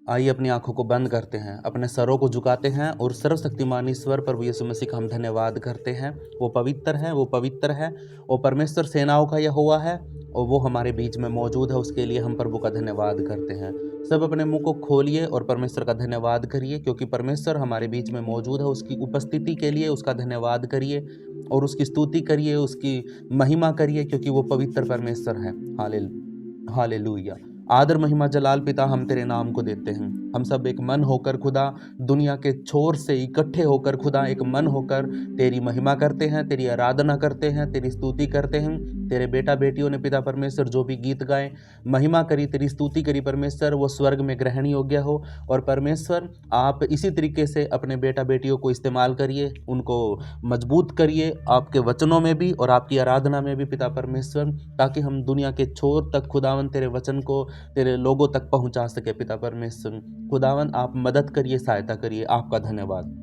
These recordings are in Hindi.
आइए अपनी आंखों को बंद करते हैं, अपने सरों को झुकाते हैं और सर्वशक्तिमान ईश्वर प्रभु यीशु मसीह का हम धन्यवाद करते हैं। वो पवित्र है, वो पवित्र है, वो परमेश्वर सेनाओं का यहोवा है और वो हमारे बीच में मौजूद है। उसके लिए हम प्रभु का धन्यवाद करते हैं। सब अपने मुंह को खोलिए और परमेश्वर का धन्यवाद करिए, क्योंकि परमेश्वर हमारे बीच में मौजूद है। उसकी उपस्थिति के लिए उसका धन्यवाद करिए और उसकी स्तुति करिए, उसकी महिमा करिए, क्योंकि वो पवित्र परमेश्वर है। हालेलुया। आदर महिमा जलाल पिता हम तेरे नाम को देते हैं। हम सब एक मन होकर खुदा, दुनिया के छोर से इकट्ठे होकर खुदा एक मन होकर तेरी महिमा करते हैं, तेरी आराधना करते हैं, तेरी स्तुति करते हैं। तेरे बेटा बेटियों ने पिता परमेश्वर जो भी गीत गाए, महिमा करी, तेरी स्तुति करी परमेश्वर, वो स्वर्ग में ग्रहण योग्य हो। और परमेश्वर आप इसी तरीके से अपने बेटा बेटियों को इस्तेमाल करिए, उनको मजबूत करिए आपके वचनों में भी और आपकी आराधना में भी पिता परमेश्वर, ताकि हम दुनिया के छोर तक खुदावन तेरे वचन को तेरे लोगों तक पहुंचा सके। पिता परमेश्वर खुदावन आप मदद करिए, सहायता करिए। आपका धन्यवाद।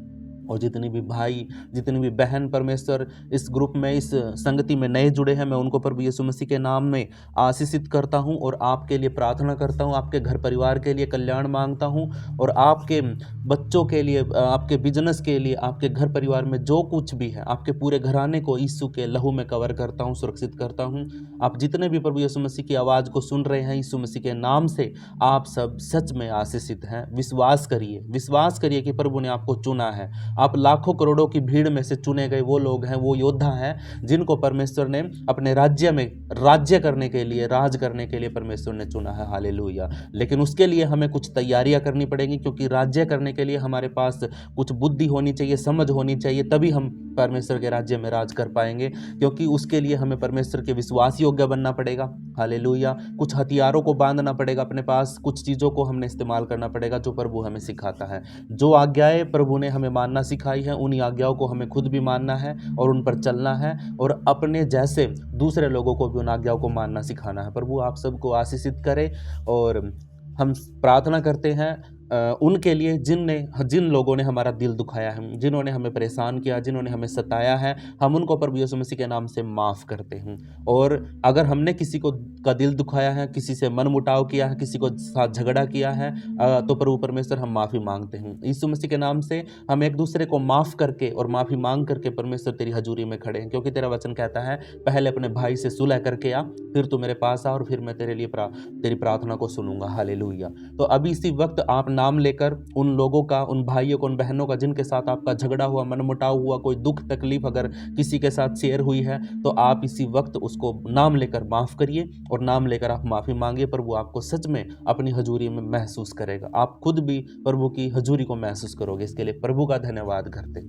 और जितनी भी भाई, जितनी भी बहन परमेश्वर इस ग्रुप में, इस संगति में नए जुड़े हैं, मैं उनको प्रभु यीशु मसीह के नाम में आशीषित करता हूं और आपके लिए प्रार्थना करता हूं, आपके घर परिवार के लिए कल्याण मांगता हूं और आपके बच्चों के लिए, आपके बिजनेस के लिए, आपके घर परिवार में जो कुछ भी है, आपके पूरे घराने को यीशु के लहू में कवर करता हूं, सुरक्षित करता हूं। आप जितने भी प्रभु यीशु मसीह की आवाज़ को सुन रहे हैं, यीशु मसीह के नाम से आप सब सच में आशीषित हैं। विश्वास करिए कि प्रभु ने आपको चुना है। आप लाखों करोड़ों की भीड़ में से चुने गए वो लोग हैं, वो योद्धा हैं जिनको परमेश्वर ने अपने राज्य में राज्य करने के लिए, राज करने के लिए परमेश्वर ने चुना है। हालेलुया। लेकिन उसके लिए हमें कुछ तैयारियां करनी पड़ेंगी, क्योंकि राज्य करने के लिए हमारे पास कुछ बुद्धि होनी चाहिए, समझ होनी चाहिए, तभी हम परमेश्वर के राज्य में राज कर पाएंगे। क्योंकि उसके लिए हमें परमेश्वर के विश्वास योग्य बनना पड़ेगा। हालेलुया। कुछ हथियारों को बांधना पड़ेगा अपने पास, कुछ चीज़ों को हमने इस्तेमाल करना पड़ेगा जो प्रभु हमें सिखाता है। जो आज्ञाएं प्रभु ने हमें मानना सिखाई है, उन्हीं आज्ञाओं को हमें खुद भी मानना है और उन पर चलना है और अपने जैसे दूसरे लोगों को भी उन आज्ञाओं को मानना सिखाना है। प्रभु आप सबको आशीषित करे। और हम प्रार्थना करते हैं उनके लिए जिन लोगों ने हमारा दिल दुखाया है, जिन्होंने हमें परेशान किया, जिन्होंने हमें सताया है, हम उनको प्रभु यीशु मसीह के नाम से माफ़ करते हैं। और अगर हमने किसी को का दिल दुखाया है, किसी से मन मुटाव किया है, किसी को साथ झगड़ा किया है, तो प्रभु परमेश्वर हम माफ़ी मांगते हैं। यीशु मसीह के नाम से हम एक दूसरे को माफ़ करके और माफ़ी मांग करके परमेश्वर तेरी हजूरी में खड़े हैं, क्योंकि तेरा वचन कहता है पहले अपने भाई से सुलह करके आ, फिर तू मेरे पास आ और फिर मैं तेरे लिए तेरी प्रार्थना को सुनूंगा। हालेलुया। तो अभी इसी वक्त आप नाम लेकर उन लोगों का, उन भाइयों को, उन बहनों का जिनके साथ आपका झगड़ा हुआ, मनमुटाव हुआ, कोई दुख तकलीफ अगर किसी के साथ शेयर हुई है, तो आप इसी वक्त उसको नाम लेकर माफ़ करिए और नाम लेकर आप माफ़ी मांगिए। प्रभु आपको सच में अपनी हजूरी में महसूस करेगा। आप खुद भी प्रभु की हजूरी को महसूस करोगे। इसके लिए प्रभु का धन्यवाद करते।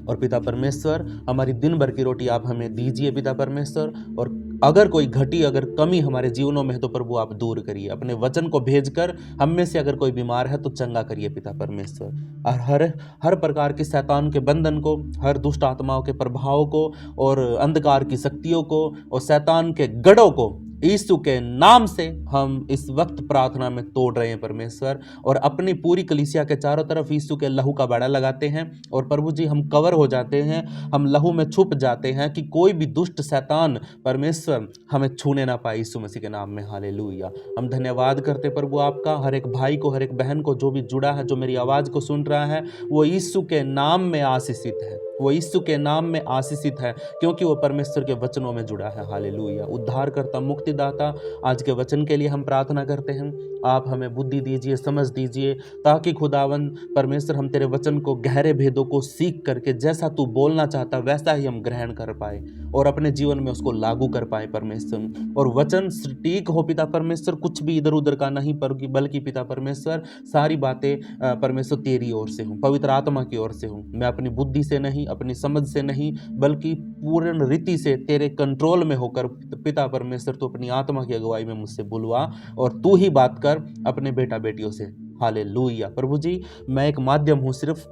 और पिता परमेश्वर हमारी दिन भर की रोटी आप हमें दीजिए पिता परमेश्वर। और अगर कोई घटी, अगर कमी हमारे जीवनों में है तो प्रभु आप दूर करिए। अपने वचन को भेजकर हम में से अगर कोई बीमार है तो चंगा करिए पिता परमेश्वर। और हर प्रकार के शैतान के बंधन को, हर दुष्ट आत्माओं के प्रभाव को और अंधकार की शक्तियों को और शैतान के गढ़ों को यीशु के नाम से हम इस वक्त प्रार्थना में तोड़ रहे हैं परमेश्वर। और अपनी पूरी कलीसिया के चारों तरफ यीशु के लहू का बाड़ा लगाते हैं और प्रभु जी हम कवर हो जाते हैं, हम लहू में छुप जाते हैं कि कोई भी दुष्ट शैतान परमेश्वर हमें छूने ना पाए यीशु मसीह के नाम में। हालेलुया। हम धन्यवाद करते प्रभु आपका। हर एक भाई को, हर एक बहन को जो भी जुड़ा है, जो मेरी आवाज़ को सुन रहा है, वो यीशु के नाम में आशीषित है, वो यीशु के नाम में आशीषित है, क्योंकि वो परमेश्वर के वचनों में जुड़ा है। हालेलुया। उद्धारकर्ता, मुक्तिदाता, आज के वचन के लिए हम प्रार्थना करते हैं। आप हमें बुद्धि दीजिए, समझ दीजिए, ताकि खुदावन परमेश्वर हम तेरे वचन को, गहरे भेदों को सीख करके जैसा तू बोलना चाहता वैसा ही हम ग्रहण कर पाए और अपने जीवन में उसको लागू कर पाए परमेश्वर। और वचन सटीक हो पिता परमेश्वर, कुछ भी इधर उधर का नहीं, बल्कि पिता परमेश्वर सारी बातें परमेश्वर तेरी ओर से हूँ, पवित्र आत्मा की ओर से हूँ। मैं अपनी बुद्धि से नहीं, अपनी समझ से नहीं, बल्कि पूर्ण रीति से तेरे कंट्रोल में होकर पिता परमेश्वर तू अपनी आत्मा की अगुवाई में मुझसे बुलवा और तू ही बात कर अपने बेटा बेटियों से। हालेलुया। प्रभु जी मैं एक माध्यम हूँ सिर्फ,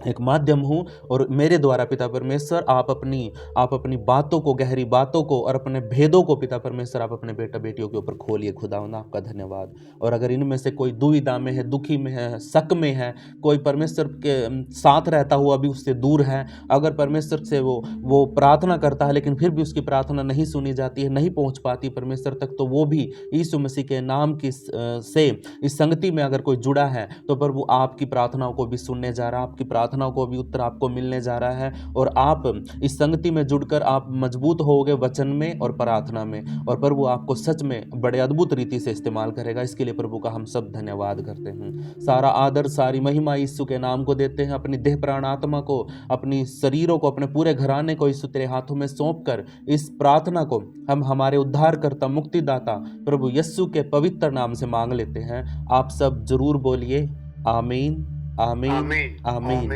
एक माध्यम हूँ, और मेरे द्वारा पिता परमेश्वर आप अपनी बातों को, गहरी बातों को और अपने भेदों को पिता परमेश्वर आप अपने बेटा बेटियों के ऊपर खोलिए। खुदावंद आपका धन्यवाद। और अगर इनमें से कोई दुविधा में है, दुखी में है, शक में है, कोई परमेश्वर के साथ रहता हुआ भी उससे दूर है, अगर परमेश्वर से वो प्रार्थना करता है लेकिन फिर भी उसकी प्रार्थना नहीं सुनी जाती है, नहीं पहुँच पाती परमेश्वर तक, तो वो भी यीशु मसीह के नाम की से इस संगति में अगर कोई जुड़ा है तो प्रभु आपकी प्रार्थनाओं को भी सुनने जा रहा है, आपकी प्रार्थनाओं को भी उत्तर आपको मिलने जा रहा है, और आप इस संगति में जुड़कर आप मजबूत होगे वचन में और प्रार्थना में, और प्रभु आपको सच में बड़े अद्भुत रीति से इस्तेमाल करेगा। इसके लिए प्रभु का हम सब धन्यवाद करते हैं। सारा आदर, सारी महिमा यीशु के नाम को देते हैं। अपनी देह प्राण आत्मा को, अपनी शरीरों को, अपने पूरे घराने को यीशु तेरे हाथों में सौंप कर इस प्रार्थना को हम हमारे उद्धारकर्ता, मुक्तिदाता प्रभु यीशु के पवित्र नाम से मांग लेते हैं। आप सब जरूर बोलिए आमीन, आमीन, आमीन, आमीन,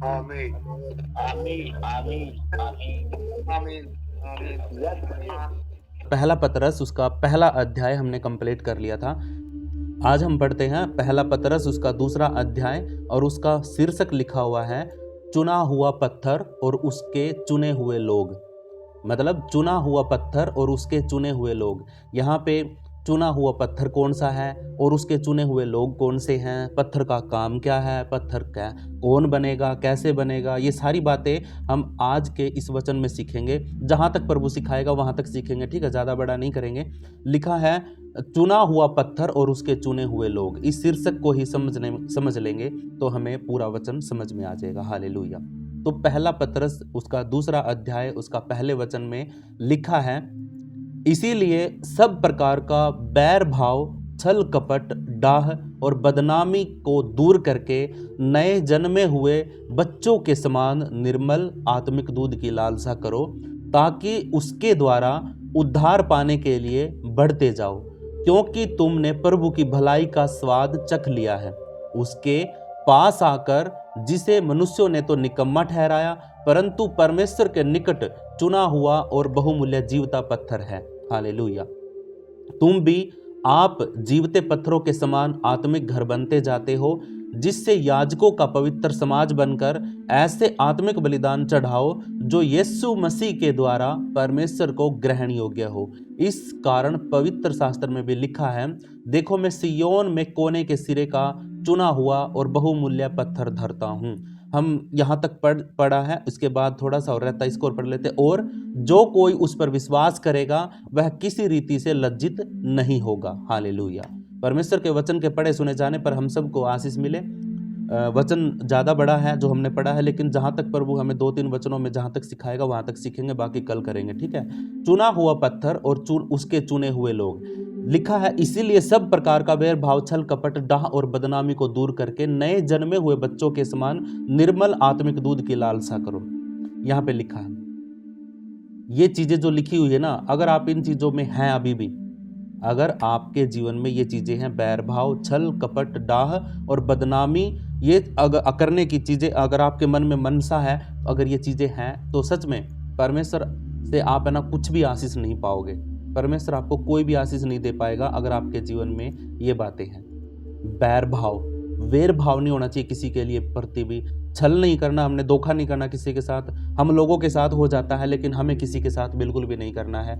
आमीन, आमीन, आमीन। पहला पतरस उसका पहला अध्याय हमने कंप्लीट कर लिया था। आज हम पढ़ते हैं पहला पतरस उसका दूसरा अध्याय, और उसका शीर्षक लिखा हुआ है चुना हुआ पत्थर और उसके चुने हुए लोग। मतलब चुना हुआ पत्थर और उसके चुने हुए लोग। यहाँ पे चुना हुआ पत्थर कौन सा है और उसके चुने हुए लोग कौन से हैं, पत्थर का काम क्या है, पत्थर क्या कौन बनेगा, कैसे बनेगा, ये सारी बातें हम आज के इस वचन में सीखेंगे। जहाँ तक प्रभु सिखाएगा वहाँ तक सीखेंगे, ठीक है, ज़्यादा बड़ा नहीं करेंगे। लिखा है चुना हुआ पत्थर और उसके चुने हुए लोग। इस शीर्षक को ही समझ लेंगे तो हमें पूरा वचन समझ में आ जाएगा। हालेलुया। तो पहला पतरस उसका दूसरा अध्याय उसका पहले वचन में लिखा है, इसीलिए सब प्रकार का बैर भाव, छल कपट, डाह और बदनामी को दूर करके नए जन्मे हुए बच्चों के समान निर्मल आत्मिक दूध की लालसा करो, ताकि उसके द्वारा उद्धार पाने के लिए बढ़ते जाओ, क्योंकि तुमने प्रभु की भलाई का स्वाद चख लिया है। उसके पास आकर, जिसे मनुष्यों ने तो निकम्मा ठहराया, परंतु परमेश्वर के निकट चुना हुआ और बहुमूल्य जीवता पत्थर है। हालेलुया। तुम भी आप जीवते पत्थरों के समान आत्मिक घर बनते जाते हो, जिससे याजकों का पवित्र समाज बनकर ऐसे आत्मिक बलिदान चढ़ाओ जो यीशु मसीह के द्वारा परमेश्वर को ग्रहण योग्य हो। इस कारण पवित्र शास्त्र में भी लिखा है, देखो मैं सिय्योन में कोने के सिरे का चुना हुआ और बहुमूल्य पत्थर धरता हूँ। हम यहाँ तक पढ़ा है, इसके बाद थोड़ा सा और रहता है, इसको और पढ़ लेते। और जो कोई उस पर विश्वास करेगा वह किसी रीति से लज्जित नहीं होगा। हालेलुया। परमेश्वर के वचन के पढ़े सुने जाने पर हम सबको आशीष मिले। वचन ज़्यादा बड़ा है जो हमने पढ़ा है, लेकिन जहाँ तक प्रभु हमें 2-3 वचनों में जहाँ तक सिखाएगा वहाँ तक सीखेंगे, बाकी कल करेंगे, ठीक है। चुना हुआ पत्थर और उसके चुने हुए लोग। लिखा है, इसीलिए सब प्रकार का वैर भाव, छल कपट, डाह और बदनामी को दूर करके नए जन्मे हुए बच्चों के समान निर्मल आत्मिक दूध की लालसा करो। यहाँ पे लिखा है, ये चीजें जो लिखी हुई है ना, अगर आप इन चीजों में हैं अभी भी, अगर आपके जीवन में ये चीजें हैं, बैर भाव, छल कपट, डाह और बदनामी, ये करने की चीजें अगर आपके मन में मनसा है, अगर ये चीजें हैं, तो सच में परमेश्वर से आप है ना कुछ भी आशीष नहीं पाओगे। परमेश्वर आपको कोई भी आशीष नहीं दे पाएगा अगर आपके जीवन में ये बातें हैं। बैर भाव, वेर भाव नहीं होना चाहिए किसी के लिए प्रति भी। छल नहीं करना, हमने धोखा नहीं करना किसी के साथ। हम लोगों के साथ हो जाता है, लेकिन हमें किसी के साथ बिल्कुल भी नहीं करना है।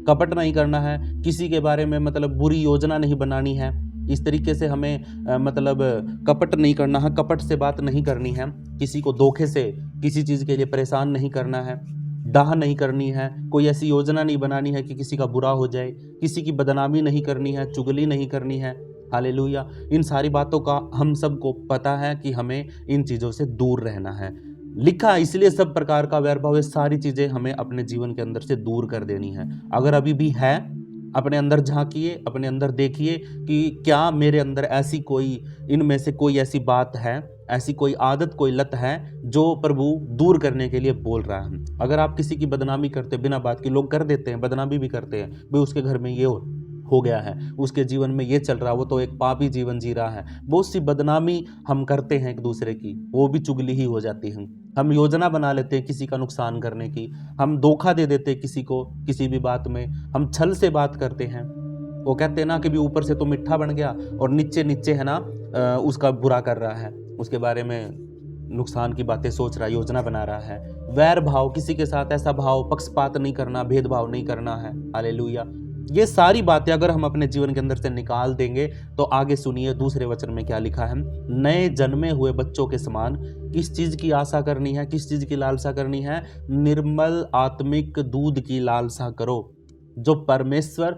कपट नहीं करना है, किसी के बारे में मतलब बुरी योजना नहीं बनानी है। इस तरीके से हमें मतलब कपट नहीं करना है, कपट से बात नहीं करनी है, किसी को धोखे से किसी चीज़ के लिए परेशान नहीं करना है, डाह नहीं करनी है, कोई ऐसी योजना नहीं बनानी है कि किसी का बुरा हो जाए, किसी की बदनामी नहीं करनी है, चुगली नहीं करनी है। हालेलुया। इन सारी बातों का हम सबको पता है कि हमें इन चीज़ों से दूर रहना है। लिखा, इसलिए सब प्रकार का वैर भाव, ये सारी चीज़ें हमें अपने जीवन के अंदर से दूर कर देनी है। अगर अभी भी है, अपने अंदर झांकिए, अपने अंदर देखिए कि क्या मेरे अंदर ऐसी कोई, इनमें से कोई ऐसी बात है, ऐसी कोई आदत, कोई लत है जो प्रभु दूर करने के लिए बोल रहा है। अगर आप किसी की बदनामी करते, बिना बात की, लोग कर देते हैं, बदनामी भी करते हैं, भाई उसके घर में ये हो गया है, उसके जीवन में ये चल रहा है, वो तो एक पापी जीवन जी रहा है। बहुत सी बदनामी हम करते हैं एक दूसरे की, वो भी चुगली ही हो जाती है। हम योजना बना लेते हैं किसी का नुकसान करने की, हम धोखा दे देते हैं किसी को किसी भी बात में, हम छल से बात करते हैं। वो कहते हैं ना कि भी ऊपर से तो मिठा बन गया और नीचे नीचे है ना उसका बुरा कर रहा है, उसके बारे में नुकसान की बातें सोच रहा है, योजना बना रहा है। वैर भाव, किसी के साथ ऐसा भाव, पक्षपात नहीं करना, भेदभाव नहीं करना है। हालेलुया। ये सारी बातें अगर हम अपने जीवन के अंदर से निकाल देंगे तो आगे सुनिए दूसरे वचन में क्या लिखा है। नए जन्मे हुए बच्चों के समान किस चीज की आशा करनी है, किस चीज की लालसा करनी है? निर्मल आत्मिक दूध की लालसा करो, जो परमेश्वर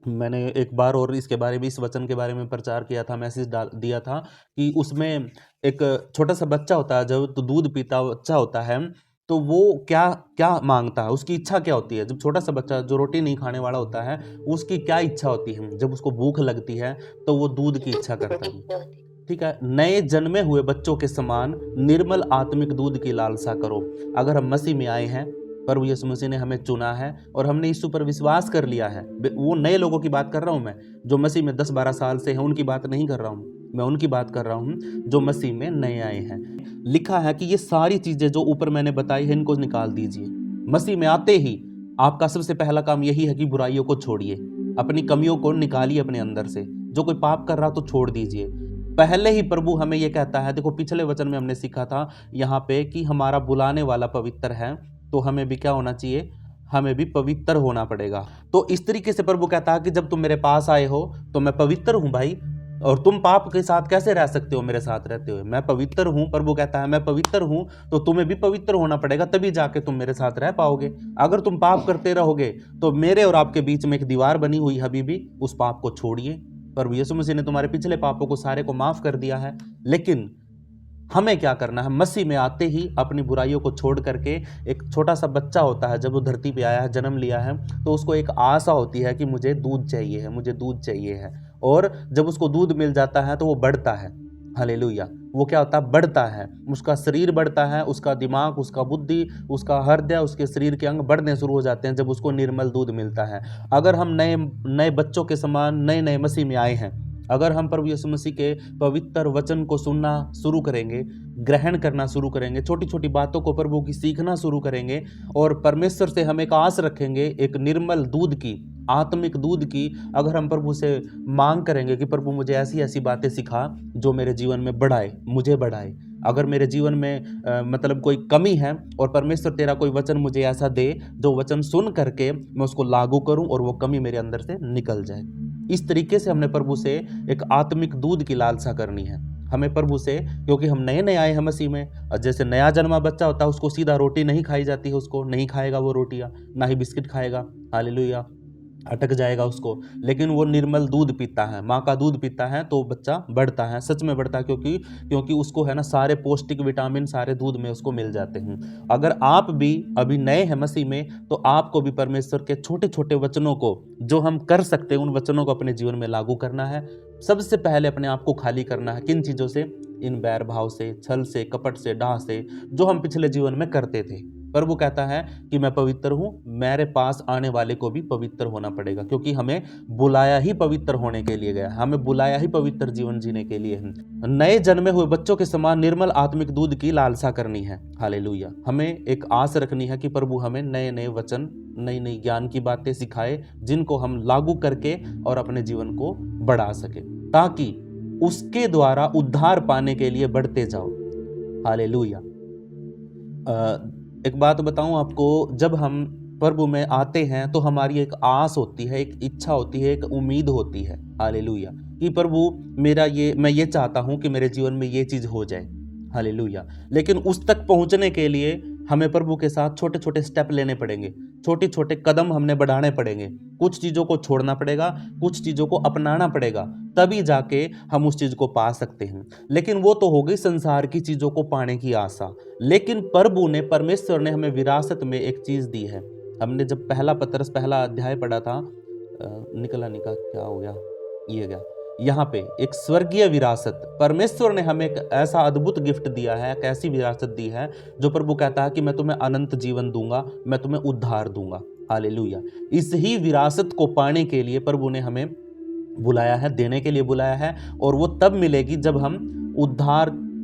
मैंने एक बार और इसके बारे में, इस वचन के बारे में प्रचार किया था, मैसेज डाल दिया था कि उसमें एक छोटा सा बच्चा होता है, जब तो दूध पीता बच्चा होता है तो वो क्या क्या मांगता है, उसकी इच्छा क्या होती है? जब छोटा सा बच्चा जो रोटी नहीं खाने वाला होता है, उसकी क्या इच्छा होती है? जब उसको भूख लगती है तो वो दूध की इच्छा करता है। ठीक है, नए जन्मे हुए बच्चों के समान निर्मल आत्मिक दूध की लालसा करो। अगर हम मसीह में आए हैं, प्रभु यीशु मसीह ने हमें चुना है और हमने यीशु पर विश्वास कर लिया है, वो नए लोगों की बात कर रहा हूं मैं, जो मसीह में 10-12 साल से हैं, उनकी बात नहीं कर रहा हूं मैं, उनकी बात कर रहा हूं जो मसीह में नए आए हैं। लिखा है कि ये सारी चीजें जो ऊपर मैंने बताई है, इनको निकाल दीजिए। मसीह में आते ही आपका सबसे पहला काम यही है कि बुराइयों को छोड़िए, अपनी कमियों को निकालिए अपने अंदर से। जो कोई पाप कर रहा तो छोड़ दीजिए। पहले ही प्रभु हमें ये कहता है, देखो पिछले वचन में हमने सीखा था यहाँ पे कि हमारा बुलाने वाला पवित्र है, तो हमें भी क्या होना चाहिए? हमें भी पवित्र होना पड़ेगा। तो इस तरीके से प्रभु कहता है कि जब तुम मेरे पास आए हो तो मैं पवित्र हूं भाई, और तुम पाप के साथ कैसे रह सकते हो मेरे साथ रहते हुए? मैं पवित्र हूं। प्रभु कहता है मैं पवित्र हूं, तो तुम्हें भी पवित्र होना पड़ेगा, तभी जाके तुम मेरे साथ रह पाओगे। अगर तुम पाप करते रहोगे तो मेरे और आपके बीच में एक दीवार बनी हुई है, हबीबी, उस पाप को छोड़िए। प्रभु यीशु मसीह ने तुम्हारे पिछले पापों को सारे को माफ कर दिया है, लेकिन हमें क्या करना है? मसीह में आते ही अपनी बुराइयों को छोड़ करके, एक छोटा सा बच्चा होता है जब वो धरती पे आया है, जन्म लिया है, तो उसको एक आशा होती है कि मुझे दूध चाहिए है, मुझे दूध चाहिए है। और जब उसको दूध मिल जाता है तो वो बढ़ता है। हालेलुया। वो क्या होता है? बढ़ता है, उसका शरीर बढ़ता है, उसका दिमाग, उसका बुद्धि, उसका हृदय, उसके शरीर के अंग बढ़ने शुरू हो जाते हैं जब उसको निर्मल दूध मिलता है। अगर हम नए नए बच्चों के समान नए नए मसीह में आए हैं, अगर हम प्रभु यीशु मसीह के पवित्र वचन को सुनना शुरू करेंगे, ग्रहण करना शुरू करेंगे, छोटी छोटी बातों को प्रभु की सीखना शुरू करेंगे, और परमेश्वर से हम एक आस रखेंगे, एक निर्मल दूध की, आत्मिक दूध की, अगर हम प्रभु से मांग करेंगे कि प्रभु मुझे ऐसी ऐसी बातें सिखा जो मेरे जीवन में बढ़ाए, मुझे बढ़ाए। अगर मेरे जीवन में मतलब कोई कमी है और परमेश्वर तेरा कोई वचन मुझे ऐसा दे जो वचन सुन करके मैं उसको लागू करूं और वो कमी मेरे अंदर से निकल जाए। इस तरीके से हमने प्रभु से एक आत्मिक दूध की लालसा करनी है। हमें प्रभु से, क्योंकि हम नए नए आए हैं मसीह में, जैसे नया जन्मा बच्चा होता है उसको सीधा रोटी नहीं खाई जाती है, उसको नहीं खाएगा वो रोटियां, ना ही बिस्किट खाएगा। हालेलुया। अटक जाएगा उसको, लेकिन वो निर्मल दूध पीता है, माँ का दूध पीता है, तो बच्चा बढ़ता है, सच में बढ़ता है, क्योंकि उसको है ना सारे पौष्टिक विटामिन सारे दूध में उसको मिल जाते हैं। अगर आप भी अभी नए हैं मसीह में, तो आपको भी परमेश्वर के छोटे छोटे वचनों को जो हम कर सकते हैं, उन वचनों को अपने जीवन में लागू करना है। सबसे पहले अपने आप को खाली करना है, किन चीज़ों से? इन बैर भाव से, छल से, कपट से, डाह से, जो हम पिछले जीवन में करते थे। पर वो कहता है कि मैं पवित्र हूं, मेरे पास आने वाले को भी पवित्र होना पड़ेगा, क्योंकि हमें बुलाया ही पवित्र होने के लिए गया, हमें बुलाया ही पवित्र जीवन जीने के लिए है। नए जन्मे हुए बच्चों के समान निर्मल आत्मिक दूध की लालसा करनी है। हालेलुया। हमें एक आस रखनी है कि प्रभु हमें नए नए वचन, नई नई ज्ञान की बातें सिखाए, जिनको हम लागू करके और अपने जीवन को बढ़ा सके, ताकि उसके द्वारा उद्धार पाने के लिए बढ़ते जाओ। हालेलुया। एक बात बताऊं आपको, जब हम प्रभु में आते हैं तो हमारी एक आस होती है, एक इच्छा होती है, एक उम्मीद होती है। हालेलुया। कि प्रभु मैं ये चाहता हूं कि मेरे जीवन में ये चीज हो जाए। हालेलुया। लेकिन उस तक पहुंचने के लिए हमें प्रभु के साथ छोटे छोटे स्टेप लेने पड़ेंगे, छोटे छोटे कदम हमने बढ़ाने पड़ेंगे, कुछ चीज़ों को छोड़ना पड़ेगा, कुछ चीज़ों को अपनाना पड़ेगा, तभी जाके हम उस चीज़ को पा सकते हैं। लेकिन वो तो हो गई संसार की चीज़ों को पाने की आशा। लेकिन प्रभु ने, परमेश्वर ने हमें विरासत में एक चीज़ दी है। हमने जब पहला पतरस पहला अध्याय पढ़ा था, निकला क्या हो गया, ये गया यहाँ पे, एक स्वर्गीय विरासत, परमेश्वर ने हमें एक ऐसा अद्भुत गिफ्ट दिया है, एक ऐसी विरासत दी है, जो प्रभु कहता है कि मैं तुम्हें अनंत जीवन दूंगा, मैं तुम्हें उद्धार दूंगा। हालेलुया। इस ही विरासत को पाने के लिए प्रभु ने हमें बुलाया है, देने के लिए बुलाया है, और वो तब मिलेगी जब हम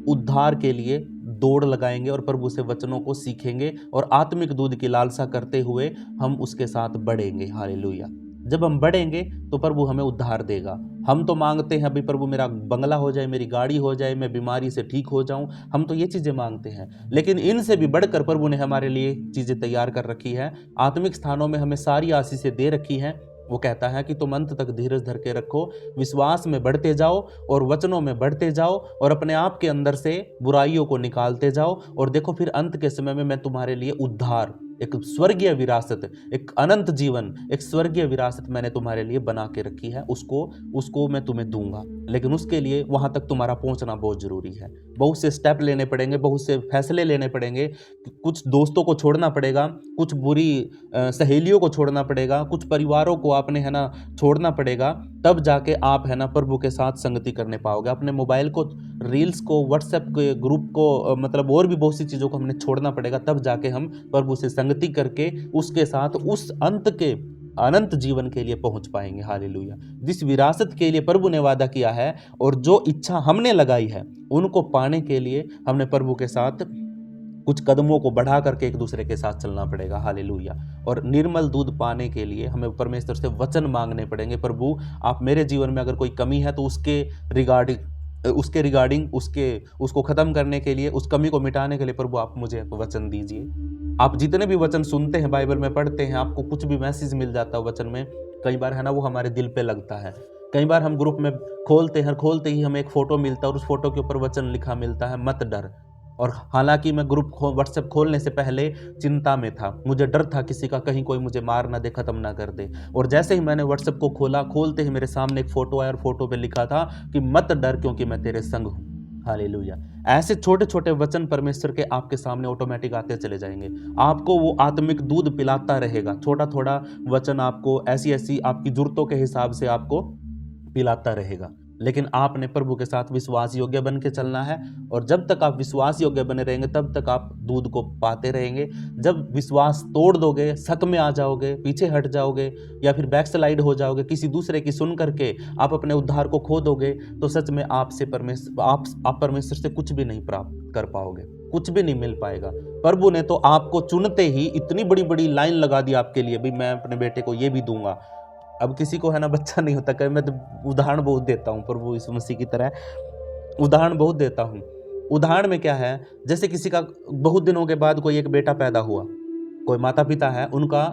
उद्धार के लिए दौड़ लगाएंगे और प्रभु से वचनों को सीखेंगे और आत्मिक दूध की लालसा करते हुए हम उसके साथ बढ़ेंगे। हालेलुया। जब हम बढ़ेंगे तो प्रभु हमें उद्धार देगा। हम तो मांगते हैं अभी प्रभु मेरा बंगला हो जाए, मेरी गाड़ी हो जाए, मैं बीमारी से ठीक हो जाऊं, हम तो ये चीज़ें मांगते हैं। लेकिन इनसे भी बढ़कर प्रभु ने हमारे लिए चीज़ें तैयार कर रखी है, आत्मिक स्थानों में हमें सारी आशीषें दे रखी हैं। वो कहता है कि तुम अंत तक धीरज धर के रखो, विश्वास में बढ़ते जाओ और वचनों में बढ़ते जाओ और अपने आप के अंदर से बुराइयों को निकालते जाओ, और देखो फिर अंत के समय में मैं तुम्हारे लिए उद्धार, एक स्वर्गीय विरासत, एक अनंत जीवन, एक स्वर्गीय विरासत मैंने तुम्हारे लिए बना के रखी है, उसको मैं तुम्हें दूंगा। लेकिन उसके लिए वहां तक तुम्हारा पहुंचना बहुत जरूरी है। बहुत से स्टेप लेने पड़ेंगे, बहुत से फैसले लेने पड़ेंगे, कुछ दोस्तों को छोड़ना पड़ेगा, कुछ बुरी सहेलियों को छोड़ना पड़ेगा, कुछ परिवारों को आपने है ना छोड़ना पड़ेगा, तब जाके आप है ना प्रभु के साथ संगति करने पाओगे। अपने मोबाइल को, रील्स को, व्हाट्सएप के ग्रुप को, मतलब और भी बहुत सी चीज़ों को हमने छोड़ना पड़ेगा, तब जाके हम प्रभु से संगति करके उसके साथ उस अंत के अनंत जीवन के लिए पहुंच पाएंगे। हालेलुया। जिस विरासत के लिए प्रभु ने वादा किया है और जो इच्छा हमने लगाई है, उनको पाने के लिए हमने प्रभु के साथ कुछ कदमों को बढ़ा करके एक दूसरे के साथ चलना पड़ेगा। हालेलुया। और निर्मल दूध पाने के लिए हमें परमेश्वर से वचन मांगने पड़ेंगे। प्रभु आप मेरे जीवन में अगर कोई कमी है तो उसके रिगार्डिंग उसको खत्म करने के लिए, उस कमी को मिटाने के लिए प्रभु आप मुझे वचन दीजिए। आप जितने भी वचन सुनते हैं, बाइबल में पढ़ते हैं, आपको कुछ भी मैसेज मिल जाता है वचन में, कई बार है ना वो हमारे दिल पे लगता है। कई बार हम ग्रुप में खोलते ही हमें एक फोटो मिलता है और उस फोटो के ऊपर वचन लिखा मिलता है, मत डर। और हालांकि मैं ग्रुप व्हाट्सएप खोलने से पहले चिंता में था, मुझे डर था किसी का, कहीं कोई मुझे मार ना दे, खत्म ना कर दे। और जैसे ही मैंने व्हाट्सएप को खोला, खोलते ही मेरे सामने एक फोटो आया और फोटो पे लिखा था कि मत डर क्योंकि मैं तेरे संग हूँ। हालेलुया। ऐसे छोटे छोटे वचन परमेश्वर के आपके सामने ऑटोमेटिक आते चले जाएंगे। आपको वो आत्मिक दूध पिलाता रहेगा, छोटा थोड़ा वचन आपको ऐसी ऐसी आपकी जरूरतों के हिसाब से आपको पिलाता रहेगा। लेकिन आपने प्रभु के साथ विश्वास योग्य बन के चलना है, और जब तक आप विश्वास योग्य बने रहेंगे तब तक आप दूध को पाते रहेंगे। जब विश्वास तोड़ दोगे, शक में आ जाओगे, पीछे हट जाओगे या फिर बैकस्लाइड हो जाओगे, किसी दूसरे की सुन करके आप अपने उद्धार को खो दोगे, तो सच में आपसे आप परमेश्वर से कुछ भी नहीं प्राप्त कर पाओगे, कुछ भी नहीं मिल पाएगा। प्रभु ने तो आपको चुनते ही इतनी बड़ी बड़ी लाइन लगा दी आपके लिए, भी मैं अपने बेटे को ये भी दूंगा। अब किसी को है ना बच्चा नहीं होता, कहीं मैं तो उदाहरण बहुत देता हूँ, प्रभु यीशु मसीह की तरह उदाहरण बहुत देता हूँ। उदाहरण में क्या है, जैसे किसी का बहुत दिनों के बाद कोई एक बेटा पैदा हुआ, कोई माता पिता है, उनका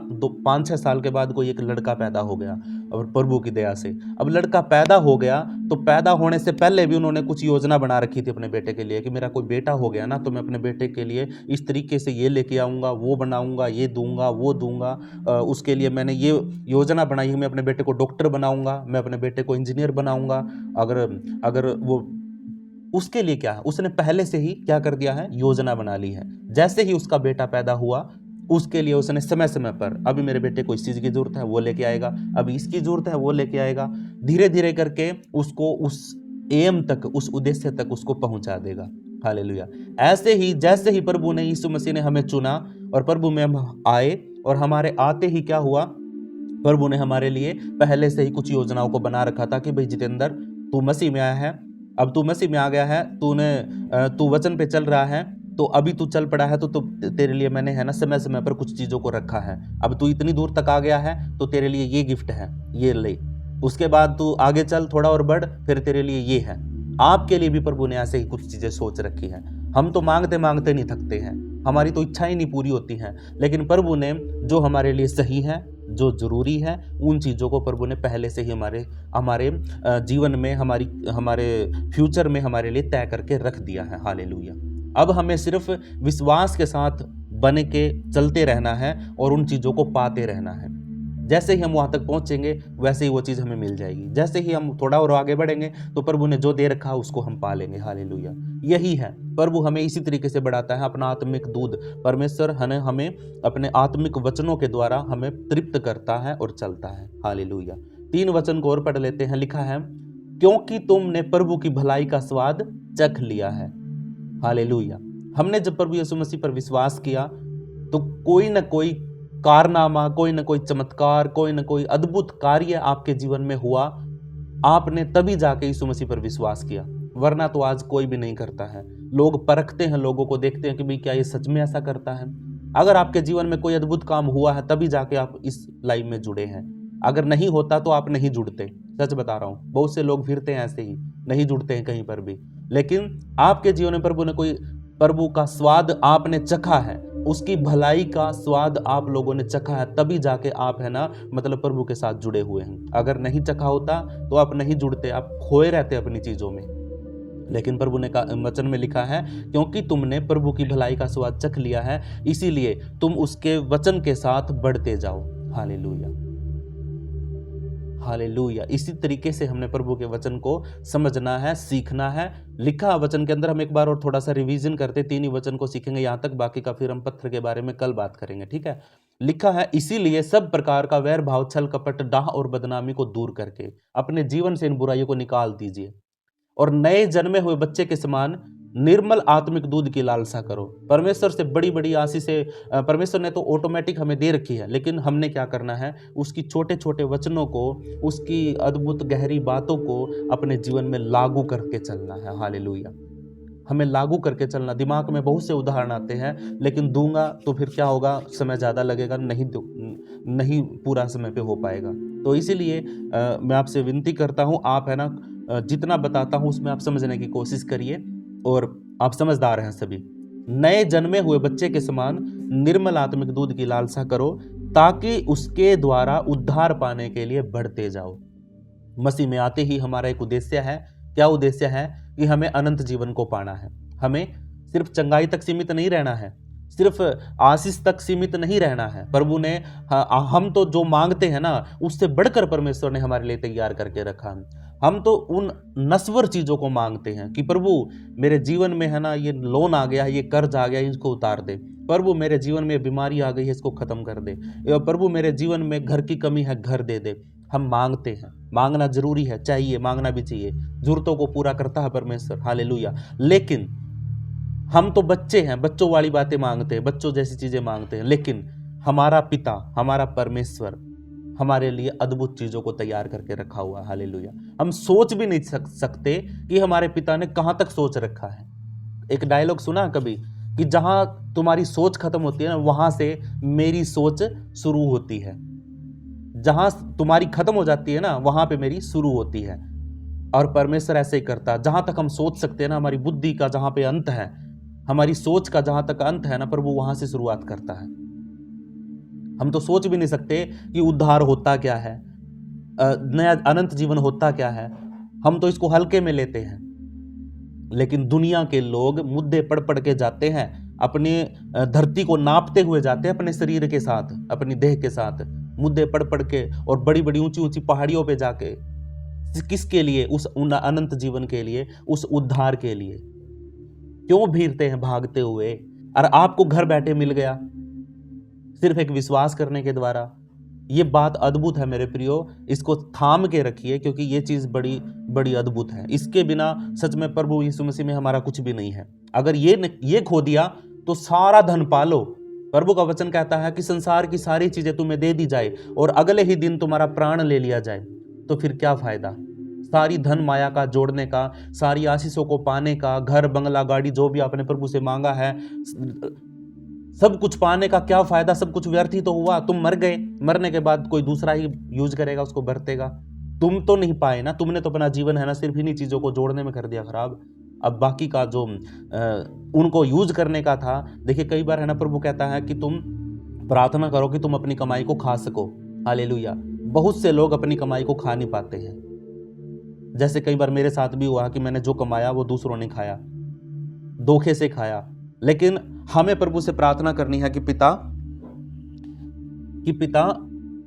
5-6 साल के बाद कोई एक लड़का पैदा हो गया, और प्रभु की दया से अब लड़का पैदा हो गया, तो पैदा होने से पहले भी उन्होंने कुछ योजना बना रखी थी अपने बेटे के लिए कि मेरा कोई बेटा हो गया ना, तो मैं अपने बेटे के लिए इस तरीके से ये लेके आऊँगा, वो बनाऊँगा, ये दूंगा, वो दूंगा। उसके लिए मैंने ये योजना बनाई है, मैं अपने बेटे को डॉक्टर बनाऊँगा, मैं अपने बेटे को इंजीनियर बनाऊँगा। अगर वो उसके लिए क्या है, उसने पहले से ही क्या कर दिया है, योजना बना ली है। जैसे ही उसका बेटा पैदा हुआ, उसके लिए उसने समय समय पर, अभी मेरे बेटे को इस चीज़ की ज़रूरत है वो लेके आएगा, अभी इसकी ज़रूरत है वो लेके आएगा, धीरे धीरे करके उसको उस एम तक, उस उद्देश्य तक उसको पहुंचा देगा। हालेलुया। ऐसे ही जैसे ही प्रभु ने, यीशु मसीह ने हमें चुना और प्रभु में हम आए, और हमारे आते ही क्या हुआ, प्रभु ने हमारे लिए पहले से ही कुछ योजनाओं को बना रखा था कि भाई जितेंद्र, तू मसीह में आया है, अब तू मसीह में आ गया है, तू वचन पे चल रहा है, तो अभी तू चल पड़ा है, तो तेरे लिए मैंने है ना समय समय पर कुछ चीज़ों को रखा है। अब तू इतनी दूर तक आ गया है तो तेरे लिए ये गिफ्ट है, ये ले। उसके बाद तू आगे चल, थोड़ा और बढ़, फिर तेरे लिए ये है। आपके लिए भी प्रभु ने ऐसे ही कुछ चीज़ें सोच रखी हैं। हम तो मांगते मांगते नहीं थकते हैं, हमारी तो इच्छाएं नहीं पूरी होती हैं, लेकिन प्रभु ने जो हमारे लिए सही है, जो जरूरी है, उन चीज़ों को प्रभु ने पहले से ही हमारे जीवन में, हमारे फ्यूचर में हमारे लिए तय करके रख दिया है। हालेलुया। अब हमें सिर्फ विश्वास के साथ बन के चलते रहना है और उन चीज़ों को पाते रहना है। जैसे ही हम वहाँ तक पहुँचेंगे वैसे ही वो चीज़ हमें मिल जाएगी। जैसे ही हम थोड़ा और आगे बढ़ेंगे तो प्रभु ने जो दे रखा है उसको हम पा लेंगे। हालेलुया। यही है, प्रभु हमें इसी तरीके से बढ़ाता है, अपना आत्मिक दूध। परमेश्वर हमें अपने आत्मिक वचनों के द्वारा हमें तृप्त करता है और चलता है। हालेलुया। 3 वचन को और पढ़ लेते हैं। लिखा है, क्योंकि तुमने प्रभु की भलाई का स्वाद चख लिया है। हालेलुया। हमने जब प्रभु यीशु मसीह पर विश्वास किया तो कोई ना कोई कारनामा, कोई ना कोई चमत्कार, कोई ना कोई अद्भुत कार्य आपके जीवन में हुआ। आपने तभी जाके यीशु मसीह पर विश्वास किया, वरना तो आज कोई भी नहीं करता है। लोग परखते हैं, लोगों को देखते हैं कि भाई क्या ये सच में ऐसा करता है। अगर आपके जीवन में कोई अद्भुत काम हुआ है तभी जाके आप इस लाइन में जुड़े हैं। अगर नहीं होता तो आप नहीं जुड़ते, सच बता रहा हूँ। बहुत से लोग फिरते हैं ऐसे ही, नहीं जुड़ते हैं कहीं पर भी। लेकिन आपके जीवन में प्रभु का स्वाद आपने चखा है, उसकी भलाई का स्वाद आप लोगों ने चखा है, तभी जाके आप है ना मतलब प्रभु के साथ जुड़े हुए हैं। अगर नहीं चखा होता तो आप नहीं जुड़ते, आप खोए रहते अपनी चीजों में। लेकिन प्रभु ने वचन में लिखा है, क्योंकि तुमने प्रभु की भलाई का स्वाद चख लिया है, इसीलिए तुम उसके वचन के साथ बढ़ते जाओ। Hallelujah, hallelujah. इसी तरीके से हमने प्रभु के वचन को समझना है, सीखना है। लिखा वचन के अंदर हम एक बार और थोड़ा सा रिवीजन करते, 3 ही वचन को सीखेंगे यहाँ तक, बाकी का फिर हम पत्र के बारे में कल बात करेंगे, ठीक है। लिखा है, इसीलिए सब प्रकार का वैर भाव, छल कपट, डाह और बदनामी को दूर करके अपने जीवन से इन बुराइयों को निकाल दीजिए और नए जन्मे हुए बच्चे के समान निर्मल आत्मिक दूध की लालसा करो। परमेश्वर से बड़ी बड़ी आशीषें परमेश्वर ने तो ऑटोमेटिक हमें दे रखी है, लेकिन हमने क्या करना है, उसकी छोटे छोटे वचनों को, उसकी अद्भुत गहरी बातों को अपने जीवन में लागू करके चलना है। हालेलुया, हमें लागू करके चलना। दिमाग में बहुत से उदाहरण आते हैं, लेकिन दूंगा तो फिर क्या होगा, समय ज़्यादा लगेगा, नहीं पूरा समय पे हो पाएगा। तो इसीलिए मैं आपसे विनती करता हूँ, आप है ना जितना बताता हूँ उसमें आप समझने की कोशिश करिए, और आप समझदार हैं सभी। नए जन्मे हुए बच्चे के समान निर्मल आत्मिक दूध की लालसा करो, ताकि उसके द्वारा उद्धार पाने के लिए बढ़ते जाओ। मसीह में आते ही हमारा एक उद्देश्य है। क्या उद्देश्य है? कि हमें अनंत जीवन को पाना है। हमें सिर्फ चंगाई तक सीमित नहीं रहना है, सिर्फ आशीष तक सीमित नहीं रहना है। प्रभु ने हम तो जो मांगते हैं ना, उससे बढ़कर परमेश्वर ने हमारे लिए तैयार करके रखा। हम तो उन नश्वर चीजों को मांगते हैं कि प्रभु मेरे जीवन में है ना ये लोन आ गया है, ये कर्ज आ गया है, इसको उतार दे। प्रभु मेरे जीवन में बीमारी आ गई है, इसको खत्म कर दे। प्रभु मेरे जीवन में घर की कमी है, घर दे दे। हम मांगते हैं, मांगना जरूरी है, चाहिए, मांगना भी चाहिए। जरूरतों को पूरा करता है परमेश्वर, हालेलुया। लेकिन हम तो बच्चे हैं, बच्चों वाली बातें मांगते हैं, बच्चों जैसी चीजें मांगते हैं। लेकिन हमारा पिता, हमारा परमेश्वर हमारे लिए अद्भुत चीजों को तैयार करके रखा हुआ है, हालेलुया। हम सोच भी नहीं सकते कि हमारे पिता ने कहां तक सोच रखा है। एक डायलॉग सुना कभी कि जहां तुम्हारी सोच खत्म होती है ना, वहां से मेरी सोच शुरू होती है। जहां तुम्हारी खत्म हो जाती है ना, वहां पे मेरी शुरू होती है। और परमेश्वर ऐसे ही करता है। जहां तक हम सोच सकते हैं ना, हमारी बुद्धि का जहां पे अंत है, हमारी सोच का जहां तक अंत है ना, प्रभु वहां से शुरुआत करता है। हम तो सोच भी नहीं सकते कि उद्धार होता क्या है, नया अनंत जीवन होता क्या है। हम तो इसको हल्के में लेते हैं। लेकिन दुनिया के लोग मुद्दे पढ़ पढ़ के जाते हैं, अपने धरती को नापते हुए जाते हैं, अपने शरीर के साथ, अपनी देह के साथ मुद्दे पढ़ पढ़ के, और बड़ी बड़ी ऊंची ऊंची पहाड़ियों पे जाके, किसके लिए? उस अनंत जीवन के लिए, उस उद्धार के लिए। क्यों भीरते हैं भागते हुए? और आपको घर बैठे मिल गया, सिर्फ एक विश्वास करने के द्वारा। ये बात अद्भुत है मेरे प्रियो, इसको थाम के रखिए, क्योंकि ये चीज बड़ी बड़ी अद्भुत है। इसके बिना सच में प्रभु यीशु मसीह में हमारा कुछ भी नहीं है। अगर ये खो दिया तो सारा धन पालो। प्रभु का वचन कहता है कि संसार की सारी चीजें तुम्हें दे दी जाए और अगले ही दिन तुम्हारा प्राण ले लिया जाए, तो फिर क्या फायदा? सारी धन माया का जोड़ने का, सारी आशीषों को पाने का, घर बंगला गाड़ी जो भी आपने प्रभु से मांगा है, सब कुछ पाने का क्या फायदा? सब कुछ व्यर्थ ही तो हुआ। तुम मर गए, मरने के बाद कोई दूसरा ही यूज करेगा, उसको बरतेगा। तुम तो नहीं पाए ना, तुमने तो अपना जीवन है ना सिर्फ इन्हीं चीजों को जोड़ने में कर दिया खराब। अब बाकी का जो उनको यूज करने का था, देखिए कई बार है ना प्रभु कहता है कि तुम प्रार्थना करो कि तुम अपनी कमाई को खा सको, हालेलुया। बहुत से लोग अपनी कमाई को खा नहीं पाते हैं। जैसे कई बार मेरे साथ भी हुआ कि मैंने जो कमाया वो दूसरों ने खाया, धोखे से खाया। लेकिन हमें प्रभु से प्रार्थना करनी है कि पिता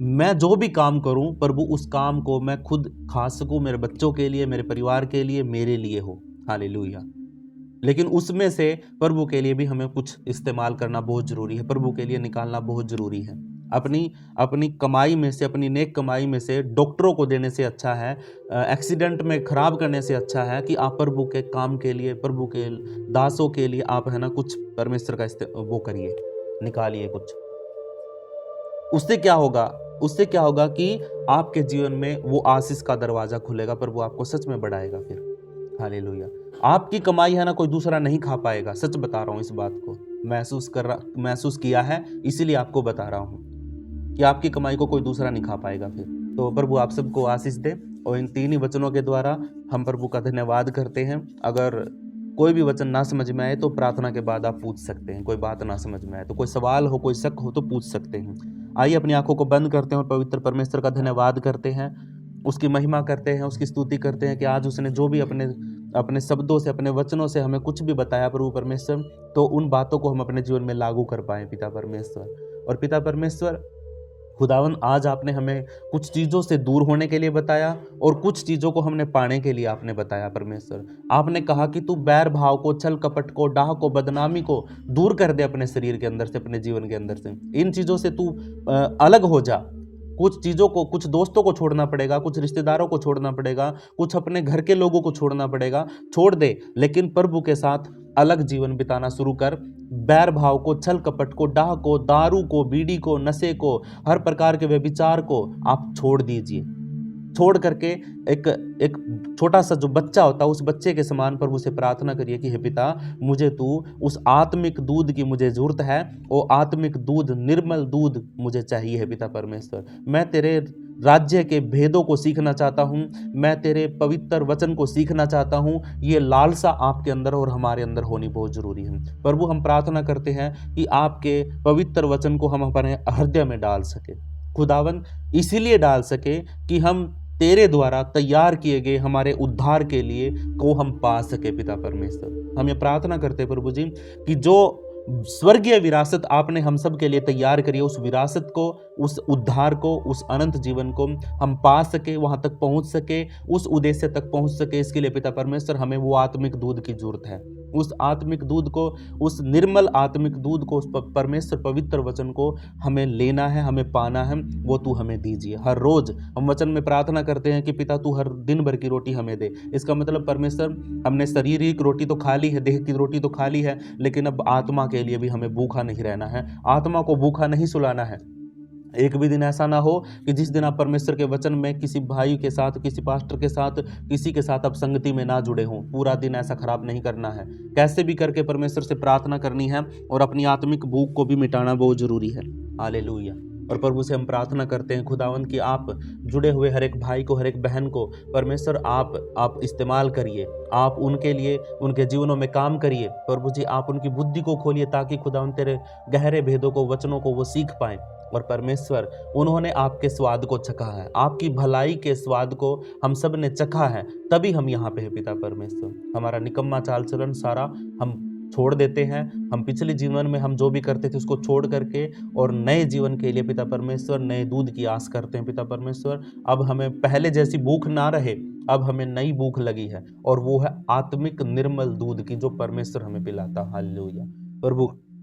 मैं जो भी काम करूं प्रभु, उस काम को मैं खुद खा सकूं, मेरे बच्चों के लिए, मेरे परिवार के लिए, मेरे लिए हो, हालेलुया। लेकिन उसमें से प्रभु के लिए भी हमें कुछ इस्तेमाल करना बहुत जरूरी है, प्रभु के लिए निकालना बहुत जरूरी है। अपनी कमाई में से, अपनी नेक कमाई में से डॉक्टरों को देने से अच्छा है, एक्सीडेंट में खराब करने से अच्छा है कि आप प्रभु के काम के लिए, प्रभु के दासों के लिए आप है ना कुछ परमेश्वर का वो करिए, निकालिए कुछ। उससे क्या होगा कि आपके जीवन में वो आशीष का दरवाजा खुलेगा, प्रभु आपको सच में बढ़ाएगा फिर, हालेलुया। आपकी कमाई है ना कोई दूसरा नहीं खा पाएगा। सच बता रहा हूँ, इस बात को महसूस किया है, इसीलिए आपको बता रहा हूँ कि आपकी कमाई को कोई दूसरा नहीं खा पाएगा फिर। तो प्रभु आप सबको आशीष दे, और इन 3 ही वचनों के द्वारा हम प्रभु का धन्यवाद करते हैं। अगर कोई भी वचन ना समझ में आए तो प्रार्थना के बाद आप पूछ सकते हैं, कोई बात ना समझ में आए तो, कोई सवाल हो, कोई शक हो तो पूछ सकते हैं। आइए अपनी आंखों को बंद करते हैं और पवित्र परमेश्वर का धन्यवाद करते हैं, उसकी महिमा करते हैं, उसकी स्तुति करते हैं कि आज उसने जो भी अपने शब्दों से, अपने वचनों से हमें कुछ भी बताया प्रभु परमेश्वर, तो उन बातों को हम अपने जीवन में लागू कर पाएँ पिता परमेश्वर। और पिता परमेश्वर खुदावन, आज आपने हमें कुछ चीज़ों से दूर होने के लिए बताया और कुछ चीज़ों को हमने पाने के लिए आपने बताया परमेश्वर। आपने कहा कि तू बैर भाव को, छल कपट को, डाह को, बदनामी को दूर कर दे अपने शरीर के अंदर से, अपने जीवन के अंदर से। इन चीज़ों से तू अलग हो जा। कुछ चीज़ों को, कुछ दोस्तों को छोड़ना पड़ेगा, कुछ रिश्तेदारों को छोड़ना पड़ेगा, कुछ अपने घर के लोगों को छोड़ना पड़ेगा, छोड़ दे, लेकिन प्रभु के साथ अलग जीवन बिताना शुरू कर। बैर भाव को, छल कपट को, डाह को, दारू को, बीड़ी को, नशे को, हर प्रकार के व्यभिचार को आप छोड़ दीजिए। छोड़ करके एक छोटा सा जो बच्चा होता है, उस बच्चे के समान प्रभु से प्रार्थना करिए कि हे पिता, मुझे तू उस आत्मिक दूध की मुझे जरूरत है, वो आत्मिक दूध, निर्मल दूध मुझे चाहिए है पिता परमेश्वर। मैं तेरे राज्य के भेदों को सीखना चाहता हूँ, मैं तेरे पवित्र वचन को सीखना चाहता हूँ। ये लालसा आपके अंदर और हमारे अंदर होनी बहुत जरूरी है। प्रभु हम प्रार्थना करते हैं कि आपके पवित्र वचन को हम अपने हृदय में डाल सके खुदावन, इसीलिए डाल सके कि हम तेरे द्वारा तैयार किए गए हमारे उद्धार के लिए को हम पा सके पिता परमेश्वर। हम ये प्रार्थना करते हैं प्रभु जी कि जो स्वर्गीय विरासत आपने हम सब के लिए तैयार करी है, उस विरासत को, उस उद्धार को, उस अनंत जीवन को हम पा सके, वहां तक पहुंच सके, उस उद्देश्य तक पहुंच सके। इसके लिए पिता परमेश्वर हमें वो आत्मिक दूध की जरूरत है। उस आत्मिक दूध को, उस निर्मल आत्मिक दूध को, उस परमेश्वर पवित्र वचन को हमें लेना है, हमें पाना है, वो तू हमें दीजिए। हर रोज हम वचन में प्रार्थना करते हैं कि पिता तू हर दिन भर की रोटी हमें दे। इसका मतलब परमेश्वर, हमने शारीरिक रोटी तो खा ली है, देह की रोटी तो खा ली है, लेकिन अब आत्मा के लिए भी हमें भूखा नहीं रहना है, आत्मा को भूखा नहीं सुलाना है। एक भी दिन ऐसा ना हो कि जिस दिन आप परमेश्वर के वचन में किसी भाई के साथ, किसी पास्टर के साथ, किसी के साथ आप संगति में ना जुड़े हों। पूरा दिन ऐसा खराब नहीं करना है, कैसे भी करके परमेश्वर से प्रार्थना करनी है और अपनी आत्मिक भूख को भी मिटाना बहुत जरूरी है। हालेलुया। और प्रभु से हम प्रार्थना करते हैं खुदावन कि आप जुड़े हुए हर एक भाई को, हर एक बहन को परमेश्वर आप इस्तेमाल करिए, आप उनके लिए, उनके जीवनों में काम करिए। प्रभु जी आप उनकी बुद्धि को खोलिए ताकि खुदावन तेरे गहरे भेदों को, वचनों को वो सीख पाएं। और परमेश्वर उन्होंने आपके स्वाद को चखा है, आपकी भलाई के स्वाद को हम सब ने चखा है, तभी हम यहाँ पे है पिता परमेश्वर। हमारा निकम्मा चाल चलन सारा हम छोड़ देते हैं, हम पिछले जीवन में हम जो भी करते थे उसको छोड़ करके और नए जीवन के लिए पिता परमेश्वर नए दूध की आस करते हैं पिता परमेश्वर। अब हमें पहले जैसी भूख ना रहे, अब हमें नई भूख लगी है और वो है आत्मिक निर्मल दूध की जो परमेश्वर हमें पिलाता। हालेलुया।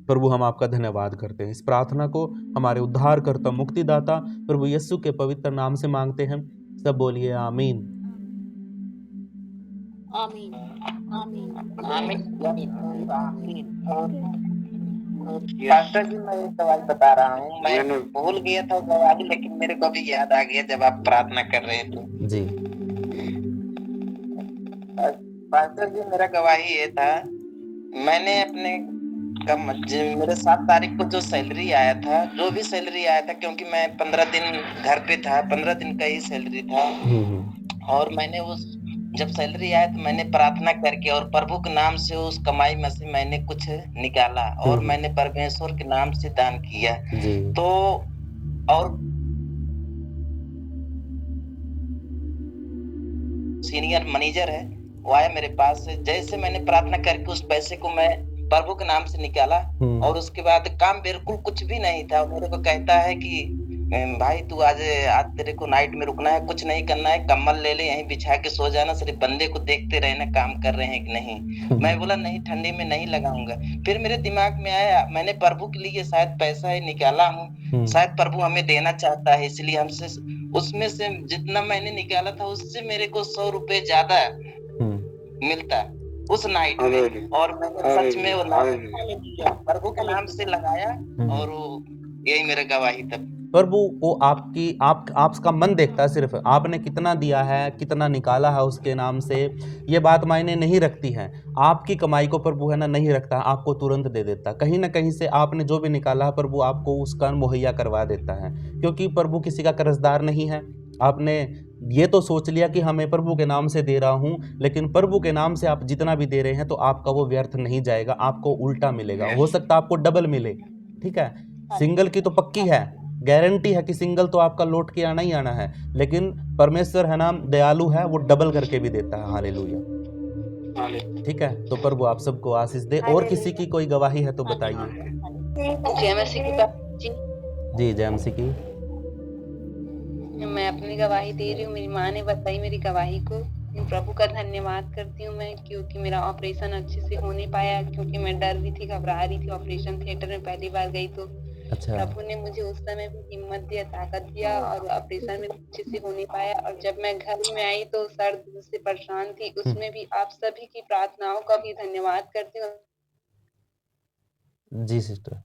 प्रभु हम आपका धन्यवाद करते हैं। इस प्रार्थना को हमारे उद्धारकर्ता, मुक्तिदाता प्रभु यीशु के पवित्र नाम से मांगते हैं। सब बोलिए आमीन। आमीन आमीन आमीन। पास्टर जी मैं एक सवाल बता रहा हूँ, मैं भूल गया था गवाही, लेकिन मेरे को भी याद आ गया जब आप प्रार्थना कर रहे थे जी। पास्टर जी मेरा गवाही ये था, मैंने अपने मेरे 7 तारीख को जो सैलरी आया था, जो भी सैलरी आया था, क्योंकि मैं 15 दिन घर पे था, 15 दिन का ही सैलरी था, और मैंने उस जब सैलरी आया तो मैंने प्रार्थना करके और प्रभु के नाम से उस कमाई में से मैंने कुछ निकाला और मैंने परमेश्वर के नाम से दान किया। तो और सीनियर मैनेजर है, वो आया मेरे पास, जैसे मैंने प्रार्थना करके उस पैसे को मैं प्रभु के नाम से निकाला और उसके बाद काम बिल्कुल कुछ भी नहीं था। मेरे को कहता है कि भाई तू आज तेरे को नाइट में रुकना है, कुछ नहीं करना है, कम्बल ले ले यहीं बिछा के सो जाना, सिर्फ बंदे को देखते रहना काम कर रहे हैं कि नहीं। मैं बोला नहीं, ठंडी में नहीं लगाऊंगा। फिर मेरे दिमाग में आया मैंने प्रभु के लिए शायद पैसा ही निकाला हूँ, शायद प्रभु हमें देना चाहता है, इसलिए हमसे उसमें से जितना मैंने निकाला था उससे मेरे को 100 रुपए ज्यादा मिलता उस नाइट में, और मैंने सच में वो नाइट प्रभु के नाम से लगाया और यही मेरा गवाही था। प्रभु वो आपका मन देखता है, सिर्फ आपने कितना दिया है, कितना निकाला है उसके नाम से, ये बात मायने नहीं रखती है। आपकी कमाई को प्रभु है ना नहीं रखता, आपको तुरंत दे देता। कहीं ना कहीं से आपने जो भी निकाला है प्रभु आपको उसका मुहैया करवा देता है, क्योंकि प्रभु किसी का कर्जदार नहीं है, आपने ये तो सोच लिया कि हाँ मैं प्रभु के नाम से दे रहा हूँ, लेकिन प्रभु के नाम से आप जितना भी दे रहे हैं तो आपका वो व्यर्थ नहीं जाएगा, आपको उल्टा मिलेगा, हो सकता है आपको डबल मिले। ठीक है, सिंगल की तो पक्की है, गारंटी है कि सिंगल तो आपका लौट के आना ही आना है, लेकिन परमेश्वर है ना दयालु है, वो डबल करके भी देता है। हालेलुया। ठीक है, तो प्रभु आप सबको आशीष दे। और किसी की कोई गवाही है तो बताइए। जय मसीह की बात जी। जी जय मसीह की। मैं अपनी गवाही दे रही हूँ, मेरी माँ ने बताई मेरी गवाही को। प्रभु का धन्यवाद करती हूँ मैं, क्योंकि मेरा ऑपरेशन अच्छे से हो नहीं पाया, क्योंकि मैं डर रही थी, घबरा रही थी। ऑपरेशन थिएटर में पहली बार गई तो अच्छा, प्रभु ने मुझे उस समय भी हिम्मत दिया, ताकत दिया, और ऑपरेशन में अच्छे से हो नहीं पाया। और जब मैं घर में आई तो सर से परेशान थी, उसमें भी आप सभी की प्रार्थनाओं का भी धन्यवाद करती हूँ। जी सिस्टर।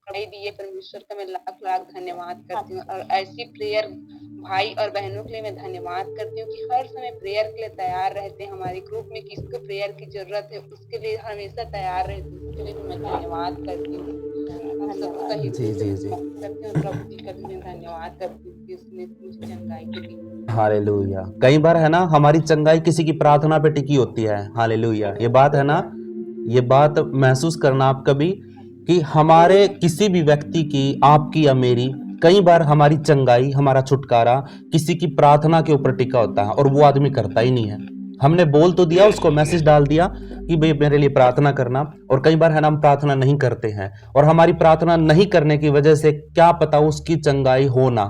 पढ़ाई दिए परमेश्वर का मैं लाख लाख धन्यवाद करती हूँ। और ऐसी प्रेयर भाई और बहनों के लिए मैं धन्यवाद करती हूँ कि हर समय प्रेयर के लिए तैयार रहते हैं। हमारे ग्रुप में किसको प्रेयर की जरूरत है उसके लिए हमेशा तैयार रहते हैं, उसके लिए भी मैं धन्यवाद करती हूँ। हम सबका जी जी जी। करती हूँ, प्रभु जी का भी मैं धन्यवाद करती हूँ कि उसने मुझे चंगाई की दी। हालेलुया। कई बार है ना हमारी चंगाई किसी की प्रार्थना पे टिकी होती है। हालेलुया, ये बात है ना, ये बात महसूस करना आप कभी कि हमारे किसी भी व्यक्ति की, आपकी या मेरी, कई बार हमारी चंगाई, हमारा छुटकारा किसी की प्रार्थना के ऊपर टिका होता है और वो आदमी करता ही नहीं है। हमने बोल तो दिया, उसको मैसेज डाल दिया कि भाई मेरे लिए प्रार्थना करना, और कई बार है ना हम प्रार्थना नहीं करते हैं, और हमारी प्रार्थना नहीं करने की वजह से क्या पता उसकी चंगाई हो ना,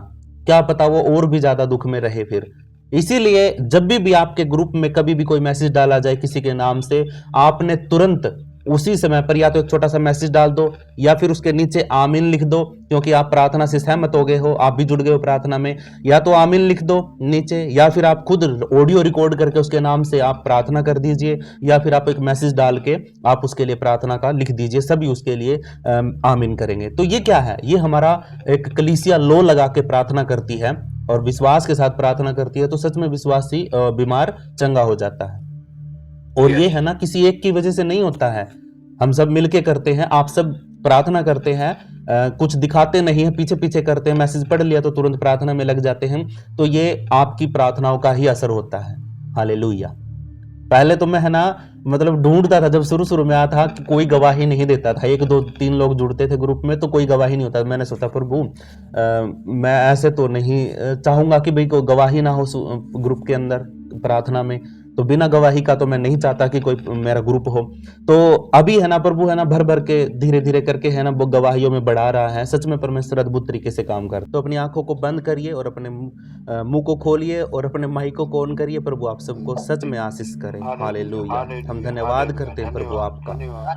क्या पता वो और भी ज्यादा दुख में रहे फिर। इसीलिए जब भी आपके ग्रुप में कभी भी कोई मैसेज डाला जाए किसी के नाम से, आपने तुरंत उसी समय पर या तो एक छोटा सा मैसेज डाल दो या फिर उसके नीचे आमीन लिख दो, क्योंकि आप प्रार्थना से सहमत हो गए हो, आप भी जुड़ गए हो प्रार्थना में। या तो आमीन लिख दो नीचे, या फिर आप खुद ऑडियो रिकॉर्ड करके उसके नाम से आप प्रार्थना कर दीजिए, या फिर आप एक मैसेज डाल के आप उसके लिए प्रार्थना का लिख दीजिए, सभी उसके लिए आमीन करेंगे। तो ये क्या है, ये हमारा एक कलीसिया लो लगा के प्रार्थना करती है और विश्वास के साथ प्रार्थना करती है, तो सच में विश्वासी बीमार चंगा हो जाता है। और ये है ना किसी एक की वजह से नहीं होता है, हम सब मिलके करते हैं, आप सब प्रार्थना करते हैं, कुछ दिखाते नहीं है, पीछे पीछे करते हैं, मैसेज पढ़ लिया तो तुरंत प्रार्थना में लग जाते हैं, तो ये आपकी प्रार्थनाओं का ही असर होता है। हालेलुया। पहले तो मैं है ना मतलब ढूंढता था, जब शुरू शुरू में आया था कि कोई गवाही नहीं देता था, 1 2 3 लोग जुड़ते थे ग्रुप में तो कोई गवाही नहीं होता। मैंने सोचा प्रभु मैं ऐसे तो नहीं चाहूंगा कि भाई कोई गवाही ना हो ग्रुप के अंदर प्रार्थना में, तो बिना गवाही का तो मैं नहीं चाहता कि कोई मेरा ग्रुप हो। तो अभी है ना प्रभु है ना भर भर के धीरे धीरे करके है ना वो गवाहियों में बढ़ा रहा है। सच में परमेश्वर अद्भुत तरीके से काम कर। तो अपनी आंखों को बंद करिए और अपने मुंह को खोलिए और अपने माइकों को ऑन करिए। प्रभु आप सबको सच में आशीष करें। हालेलुया। हम धन्यवाद करते हैं प्रभु आपका,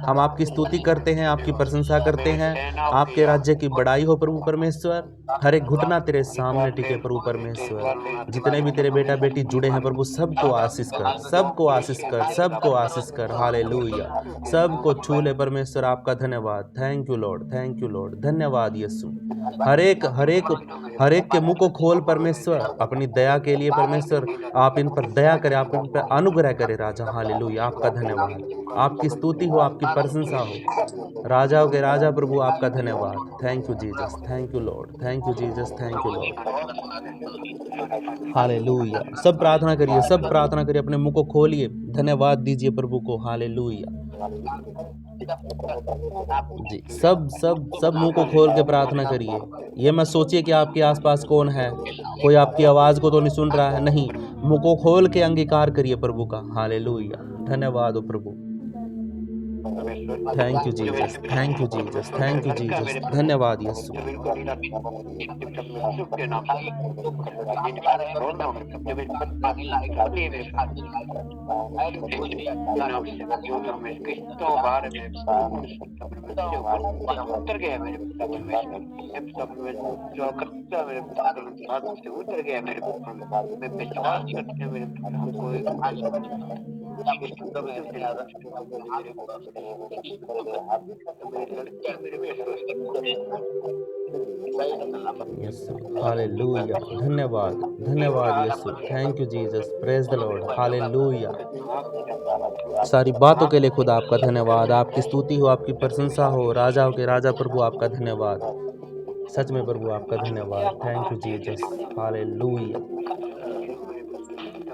हम आपकी स्तुति करते हैं, आपकी प्रशंसा करते हैं। आपके राज्य की बड़ाई हो प्रभु परमेश्वर। हर एक घुटना तेरे सामने टिके प्रभु परमेश्वर। जितने भी तेरे बेटा बेटी जुड़े हैं प्रभु सबको आशीष कर, सबको आशीष कर, सबको आशीष कर। हालेलुया। सबको छू ले परमेश्वर। आपका धन्यवाद। Thank you Lord, thank you Lord. धन्यवाद यीशु। हर एक के मुंह को खोल परमेश्वर अपनी दया के लिए। परमेश्वर आप इन पर दया करें, आप इन पर अनुग्रह करें राजा। हालेलुया। आपका धन्यवाद, आपकी स्तुति हो, आपकी प्रशंसा हो। राजाओं के राजा प्रभु आपका धन्यवाद। Thank you Jesus, thank you Lord, thank you Jesus, thank you Lord. Hallelujah. सब प्रार्थना करिए, सब प्रार्थना करिए, अपने मुंह को खोलिए, धन्यवाद दीजिए प्रभु को। हालेलुया जी। सब सब सब मुंह को खोल के प्रार्थना करिए। ये मत सोचिए कि आपके आसपास कौन है, कोई आपकी आवाज को तो नहीं सुन रहा है, नहीं, मुंह को खोल के अंगीकार करिए प्रभु का। हालेलुया। धन्यवाद हो प्रभु। Thank you Jesus, thank you Jesus, thank you Jesus. धन्यवाद यीशु। हालेलुया। धन्यवाद, धन्यवाद यीशु। Thank you Jesus, praise the Lord. Hallelujah. सारी बातों के लिए खुदा आपका धन्यवाद। आपकी स्तुति हो, आपकी प्रशंसा हो। राजाओं के राजा प्रभु आपका धन्यवाद। सच में प्रभु आपका धन्यवाद। Thank you Jesus, hallelujah.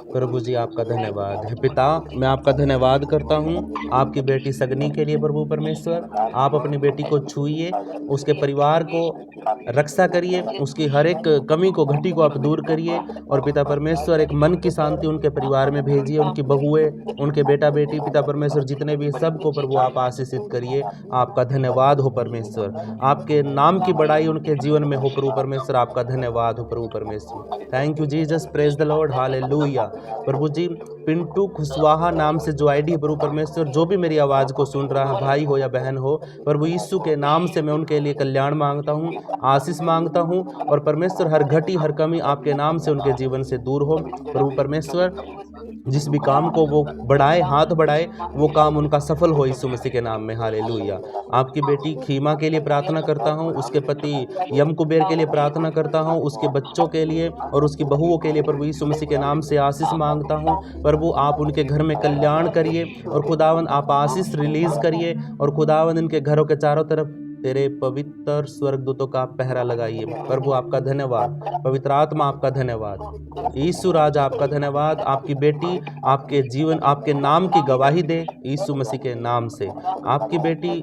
प्रभु जी आपका धन्यवाद है। पिता, मैं आपका धन्यवाद करता हूँ आपकी बेटी सगनी के लिए। प्रभु परमेश्वर, आप अपनी बेटी को छूइए, उसके परिवार को रक्षा करिए, उसकी हर एक कमी को, घटी को आप दूर करिए। और पिता परमेश्वर, एक मन की शांति उनके परिवार में भेजिए। उनकी बहुएं, उनके बेटा बेटी, पिता परमेश्वर जितने भी सबको प्रभु आप आशीषित करिए। आपका धन्यवाद हो परमेश्वर, आपके नाम की बड़ाई उनके जीवन में हो प्रभु परमेश्वर। आपका धन्यवाद हो प्रभु परमेश्वर। Thank you Jesus, praise the Lord, hallelujah. प्रभु जी, पिंटू कुशवाहा नाम से जो आईडी है प्रभु परमेश्वर, जो भी मेरी आवाज़ को सुन रहा है, भाई हो या बहन हो, प्रभु यीशु के नाम से मैं उनके लिए कल्याण मांगता हूँ, आशीष मांगता हूँ। और परमेश्वर, हर घटी हर कमी आपके नाम से उनके जीवन से दूर हो प्रभु परमेश्वर। जिस भी काम को वो बढ़ाए, हाथ बढ़ाए, वो काम उनका सफल हो यीशु मसीह के नाम में, हालेलुया। आपकी बेटी खीमा के लिए प्रार्थना करता हूँ, उसके पति यम कुबेर के लिए प्रार्थना करता हूँ, उसके बच्चों के लिए और उसकी बहुओं के लिए प्रभु यीशु मसीह के नाम से आशीष मांगता हूँ। प्रभु आप उनके घर में कल्याण करिए और खुदावन आप आशीष रिलीज करिए। और खुदावन इनके घरों के चारों तरफ तेरे पवित्र स्वर्गदूतों का पहरा लगाइए। प्रभु आपका धन्यवाद, पवित्र आत्मा आपका धन्यवाद, यीशु राजा आपका धन्यवाद। आपकी बेटी आपके जीवन, आपके नाम की गवाही दे यीशु मसीह के नाम से। आपकी बेटी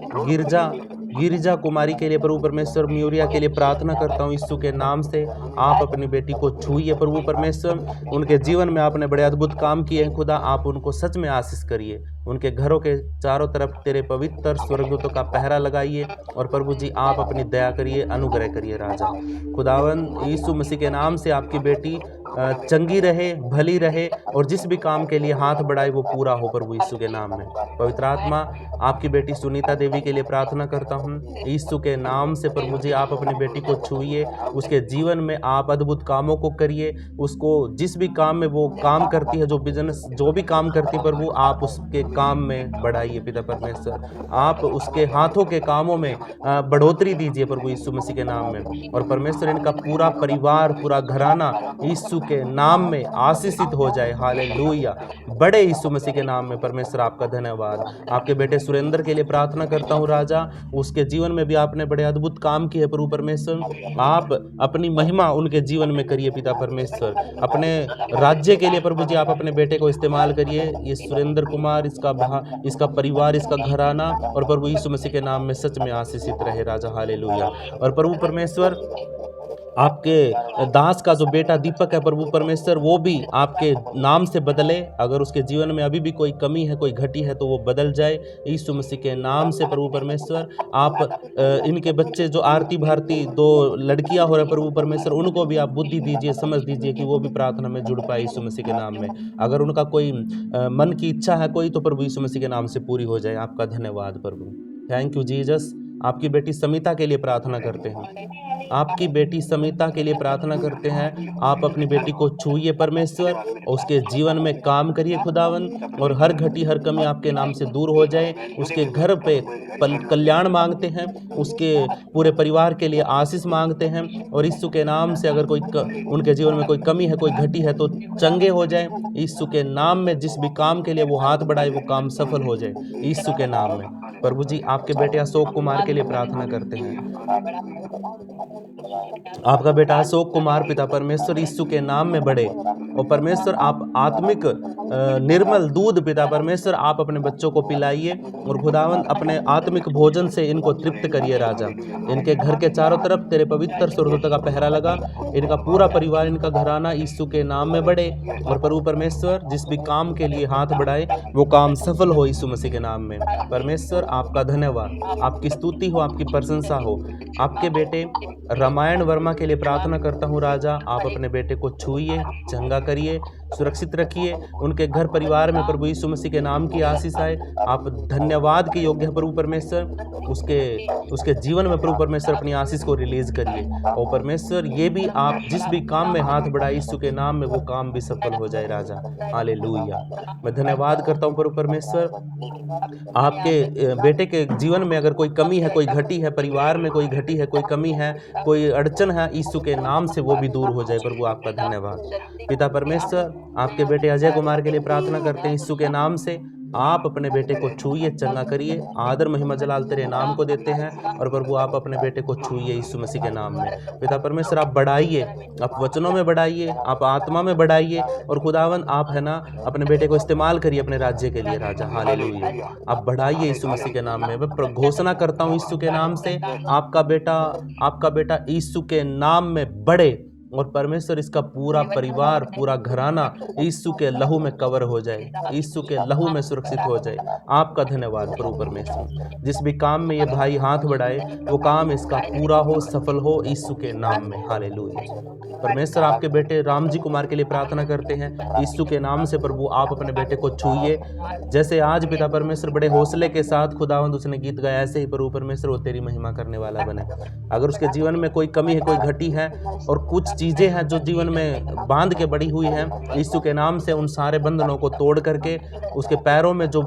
गिरिजा कुमारी के लिए प्रभु परमेश्वर, म्यूरिया के लिए प्रार्थना करता हूँ यीशु के नाम से। आप अपनी बेटी को छूइए प्रभु परमेश्वर, उनके जीवन में आपने बड़े अद्भुत काम किए हैं खुदा, आप उनको सच में आशीष करिए। उनके घरों के चारों तरफ तेरे पवित्र स्वर्गदूतों का पहरा लगाइए। और प्रभु जी आप अपनी दया करिए, अनुग्रह करिए राजा। खुदावन यीशु मसीह के नाम से आपकी बेटी चंगी रहे, भली रहे और जिस भी काम के लिए हाथ बढ़ाए वो पूरा हो प्रभु यीशु के नाम में। पवित्र आत्मा, आपकी बेटी सुनीता देवी के लिए प्रार्थना करता हूँ यीशु के नाम से। प्रभु जी आप अपनी बेटी को छूइए, उसके जीवन में आप अद्भुत कामों को करिए। उसको जिस भी काम में वो काम करती है, जो बिजनेस, जो भी काम करती है प्रभु, आप उसके काम में बढ़ाइए पिता परमेश्वर। आप उसके हाथों के कामों में बढ़ोतरी दीजिए प्रभु यीशु मसीह के नाम में। और परमेश्वर इनका पूरा परिवार, पूरा घराना यीशु के नाम में आशीषित हो जाए, हालेलुया। बड़े यीशु मसीह के नाम में परमेश्वर आपका धन्यवाद। आपके बेटे सुरेंद्र के लिए प्रार्थना करता हूँ राजा, उसके जीवन में भी आपने बड़े अद्भुत काम किए प्रभु परमेश्वर। आप अपनी महिमा उनके जीवन में करिए पिता परमेश्वर। अपने राज्य के लिए प्रभु जी आप अपने बेटे को इस्तेमाल करिए। ये सुरेंद्र कुमार, इसका परिवार, इसका घराना और प्रभु यीशु मसीह के नाम में सच में आशीषित रहे राजा, हालेलुया। और प्रभु परमेश्वर, आपके दास का जो बेटा दीपक है प्रभु परमेश्वर, वो भी आपके नाम से बदले। अगर उसके जीवन में अभी भी कोई कमी है, कोई घटी है, तो वो बदल जाए यीशु मसीह के नाम से प्रभु परमेश्वर। आप इनके बच्चे जो आरती भारती 2 लड़कियां हो रहे प्रभु परमेश्वर, उनको भी आप बुद्धि दीजिए, समझ दीजिए कि वो भी प्रार्थना में जुड़ पाए यीशु मसीह के नाम में। अगर उनका कोई मन की इच्छा है कोई, तो प्रभु यीशु मसीह के नाम से पूरी हो जाए। आपका धन्यवाद प्रभु, थैंक यू जीसस। आपकी बेटी समिता के लिए प्रार्थना करते हैं, आपकी बेटी समिता के लिए प्रार्थना करते हैं। आप अपनी बेटी को छूइए परमेश्वर, उसके जीवन में काम करिए खुदावन, और हर घटी हर कमी आपके नाम से दूर हो जाए। उसके घर पे कल्याण मांगते हैं, उसके पूरे परिवार के लिए आशीष मांगते हैं। और यीशु के नाम से अगर कोई उनके जीवन में कोई कमी है, कोई घटी है, तो चंगे हो जाए यीशु के नाम में। जिस भी काम के लिए वो हाथ बढ़ाए, वो काम सफल हो जाए यीशु के नाम में। प्रभु जी आपके बेटे अशोक कुमार के लिए प्रार्थना करते हैं। आपका बेटा अशोक कुमार पिता परमेश्वर यीशु के नाम में बढ़े। और परमेश्वर आप आत्मिक निर्मल दूध पिता परमेश्वर आप अपने बच्चों को पिलाइए। और खुदावन अपने आत्मिक भोजन से इनको तृप्त करिए राजा। इनके घर के चारों तरफ तेरे पवित्र स्वर्गदूतों का पहरा लगा। इनका पूरा परिवार, इनका घराना यीशु के नाम में बढ़े। और प्रभु परमेश्वर जिस भी काम के लिए हाथ बढ़ाए, वो काम सफल हो यीशु मसीह के नाम में। परमेश्वर आपका धन्यवाद, आपकी स्तुति हो, आपकी प्रशंसा हो। आपके बेटे रामायण वर्मा के लिए प्रार्थना करता हूँ राजा, आप अपने बेटे को छूइए, चंगा करिए, सुरक्षित रखिए। उनके घर परिवार में प्रभु यीशु मसीह के नाम की आशीष आए। आप धन्यवाद के योग्य है प्रभु परमेश्वर। उसके जीवन में प्रभु परमेश्वर अपनी आशीष को रिलीज करिए। और परमेश्वर ये भी आप जिस भी काम में हाथ बढ़ाए यीशु के नाम में, वो काम भी सफल हो जाए राजा, हालेलुया। मैं धन्यवाद करता हूँ प्रभु परमेश्वर। आपके बेटे के जीवन में अगर कोई कमी है, कोई घटी है, परिवार में कोई घटी है, कोई कमी है, कोई अड़चन है, यीशु के नाम से वो भी दूर हो जाए प्रभु। आपका धन्यवाद पिता परमेश्वर। आपके बेटे अजय कुमार के लिए प्रार्थना करते हैं यीशु के नाम से। आप अपने बेटे को छूइए, चंगा करिए। आदर महिमा जलाल तेरे नाम को देते हैं और प्रभु आप अपने बेटे को छूइए यीशु मसीह के नाम में। पिता परमेश्वर आप बढ़ाइए, आप वचनों में बढ़ाइए, आप आत्मा में बढ़ाइए और खुदावन आप है ना अपने बेटे को इस्तेमाल करिए अपने राज्य के लिए राजा। हालेलुया। आप बढ़ाइए यीशु मसीह के नाम में। मैं घोषणा करता हूँ यीशु के नाम से, आपका बेटा यीशु के नाम में बढ़े और परमेश्वर इसका पूरा परिवार, पूरा घराना यीशु के लहू में कवर हो जाए, यीशु के लहू में सुरक्षित हो जाए। आपका धन्यवाद प्रभु परमेश्वर। जिस भी काम में ये भाई हाथ बढ़ाए वो काम इसका पूरा हो, सफल हो यीशु के नाम में। हालेलुया। परमेश्वर आपके बेटे राम जी कुमार के लिए प्रार्थना करते हैं यीशु के नाम से। प्रभु आप अपने बेटे को छूइए, जैसे आज पिता परमेश्वर बड़े हौसले के साथ खुदावंद उसने गीत गाया, ऐसे ही प्रभु परमेश्वर वो तेरी महिमा करने वाला बने। अगर उसके जीवन में कोई कमी है, कोई घटी है और कुछ चीजें हैं जो जीवन में बांध के बड़ी हुई हैं, यीशु के नाम से उन सारे बंधनों को तोड़ करके उसके पैरों में जो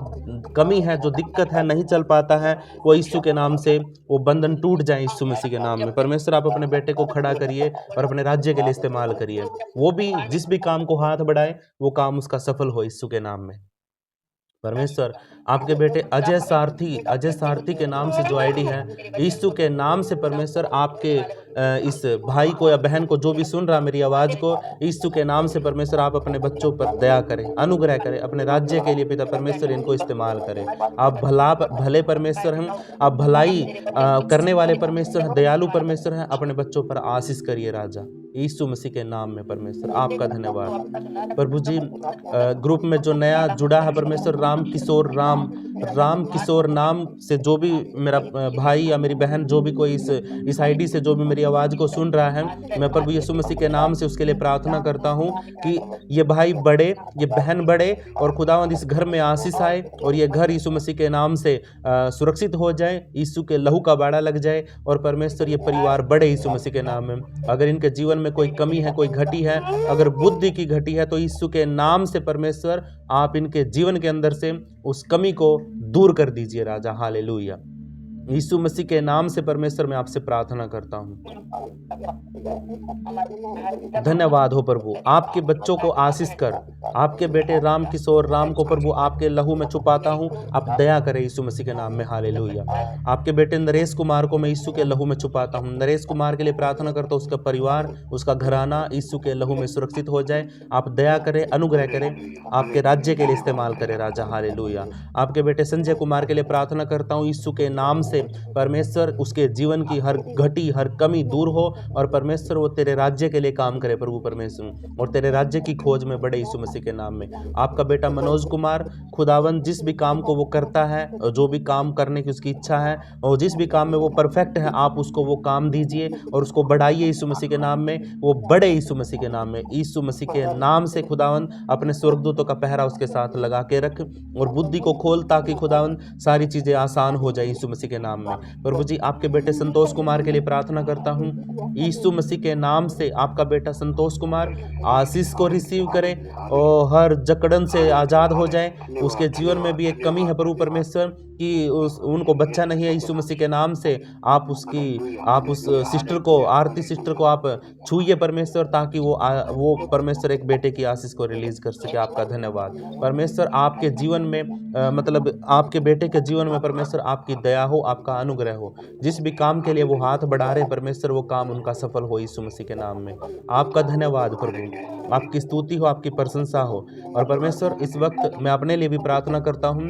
कमी है, जो दिक्कत है, नहीं चल पाता है, वो यीशु के नाम से वो बंधन टूट जाए यीशु मसीह के नाम में। परमेश्वर आप अपने बेटे को खड़ा करिए और अपने राज्य के लिए इस्तेमाल करिए। वो भी जिस भी काम को हाथ बढ़ाए वो काम उसका सफल हो यीशु के नाम में। परमेश्वर आपके बेटे अजय सारथी के नाम से जो आईडी है, यीशु के नाम से परमेश्वर आपके इस भाई को या बहन को जो भी सुन रहा मेरी आवाज़ को, यीशु के नाम से परमेश्वर आप अपने बच्चों पर दया करें, अनुग्रह करें, अपने राज्य के लिए पिता परमेश्वर इनको इस्तेमाल करें। आप भले परमेश्वर हैं, आप भलाई करने वाले परमेश्वर हैं, दयालु परमेश्वर हैं। अपने बच्चों पर आशीष करिए राजा, यीशु मसीह के नाम में। परमेश्वर आपका धन्यवाद। प्रभु जी ग्रुप में जो नया जुड़ा है परमेश्वर, राम किशोर नाम से जो भी मेरा भाई या मेरी बहन, जो भी कोई इस आईडी से जो भी मेरी आवाज़ को सुन रहा है, मैं प्रभु यीशु मसीह के नाम से उसके लिए प्रार्थना करता हूँ कि ये भाई बढ़े, ये बहन बढ़े और खुदावंद इस घर में आशीष आए और ये घर यीशु मसीह के नाम से सुरक्षित हो जाए, यीशु के लहू का बाड़ा लग जाए और परमेश्वर ये परिवार बढ़े यीशु मसीह के नाम में। अगर इनके जीवन में कोई कमी है, कोई घटी है, अगर बुद्धि की घटी है, तो यीशु के नाम से परमेश्वर आप इनके जीवन के अंदर से उस कमी को दूर कर दीजिए राजा। हालेलुया। यीशु मसीह के नाम से परमेश्वर मैं आपसे प्रार्थना करता हूँ। धन्यवाद हो प्रभु, आपके बच्चों को आशीष कर, आपके बेटे राम को प्रभु आपके लहू में छुपाता हूँ, आप दया करें यीशु मसीह के नाम में। हालेलुया। आपके बेटे नरेश कुमार को मैं यीशु के लहू में छुपाता हूँ। नरेश कुमार के लिए प्रार्थना करता हूँ, उसका परिवार, उसका घराना यीशु के लहू में सुरक्षित हो जाए। आप दया करें, अनुग्रह करें, आपके राज्य के लिए इस्तेमाल करें राजा। हालेलुया। आपके बेटे संजय कुमार के लिए प्रार्थना करता हूँ यीशु के नाम से, परमेश्वर उसके जीवन की हर घटी, हर कमी दूर हो और परमेश्वर वो तेरे राज्य के लिए काम करे प्रभु परमेश्वर, और तेरे राज्य की खोज में बढ़े यीशु मसीह के नाम में। आपका बेटा मनोज कुमार, खुदावन जिस भी काम को वो करता है, जो भी काम करने की उसकी इच्छा है और जिस भी काम में वो परफेक्ट है, आप उसको वो काम दीजिए और उसको बढ़ाइए यीशु मसीह के नाम में, वो बढ़े यीशु मसीह के नाम में। यीशु मसीह के नाम से खुदावन अपने स्वर्गदूतों का पहरा उसके साथ लगा के रख और बुद्धि को खोल, ताकि खुदावन सारी चीज़ें आसान हो जाए यीशु मसीह के नाम में। प्रभु जी आपके बेटे संतोष कुमार के लिए प्रार्थना करता हूँ यीशु मसीह के नाम से, आपका बेटा संतोष कुमार आशीष को रिसीव करे और हर जकड़न से आज़ाद हो जाए। उसके जीवन में भी एक कमी है प्रभु परमेश्वर कि उनको बच्चा नहीं है, यीशु मसीह के नाम से आप उस सिस्टर को, आरती सिस्टर को आप छूइए परमेश्वर, ताकि वो परमेश्वर एक बेटे की आशीष को रिलीज कर सके। आपका धन्यवाद परमेश्वर। आपके जीवन में मतलब आपके बेटे के जीवन में परमेश्वर आपकी दया हो, आपका अनुग्रह हो। जिस भी काम के लिए वो हाथ बढ़ा रहे परमेश्वर, वो काम उनका सफल हो यीशु मसीह के नाम में। आपका धन्यवाद प्रभु, आपकी स्तुति हो, आपकी प्रशंसा हो। और परमेश्वर इस वक्त मैं अपने लिए भी प्रार्थना करता हूँ,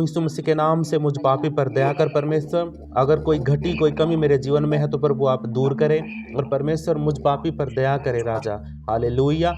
यीशु मसीह के नाम से मुझ पापी पर दया कर परमेश्वर। अगर कोई घटी, कोई कमी मेरे जीवन में है तो प्रभु आप दूर करें और परमेश्वर मुझ पापी पर दया करे राजा। हालेलुया।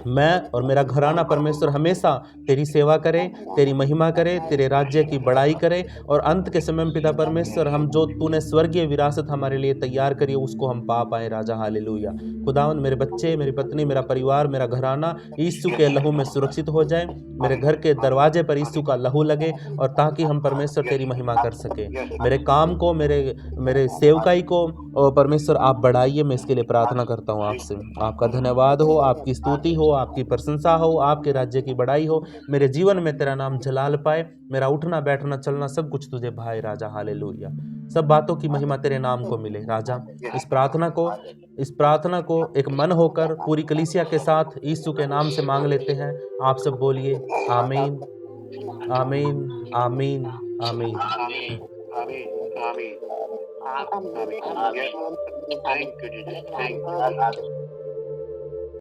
मैं और मेरा घराना परमेश्वर हमेशा तेरी सेवा करे, तेरी महिमा करे, तेरे राज्य की बड़ाई करे और अंत के समय में पिता परमेश्वर हम जो तूने स्वर्गीय विरासत हमारे लिए तैयार करी है उसको हम पा पाए राजा। हालेलुया। खुदावन मेरे बच्चे, मेरी पत्नी, मेरा परिवार, मेरा घराना यीशु के लहू में सुरक्षित हो जाए। मेरे घर के दरवाजे पर यीशु का लहू लगे और ताकि हम परमेश्वर तेरी महिमा कर सके। मेरे काम को, मेरे सेवकाई को और परमेश्वर आप बढ़ाइए। मैं इसके लिए प्रार्थना करता हूँ आपसे। आपका धन्यवाद हो, आपकी स्तुति हो, आपकी प्रशंसा हो, आपके राज्य की बड़ाई हो। मेरे जीवन में तेरा नाम जलाल पाए। मेरा उठना, बैठना, चलना सब कुछ तुझे भाई राजा। हालेलुया। सब बातों की महिमा तेरे नाम को मिले राजा। इस प्रार्थना को इस प्रार्थना को एक मन होकर पूरी कलीसिया के साथ यीशु के नाम से मांग लेते हैं। आप सब बोलिए आमीन आमीन आमीन आमीन। Amen. Amen. Amen. Amen. Thank you, Jesus. Thank you.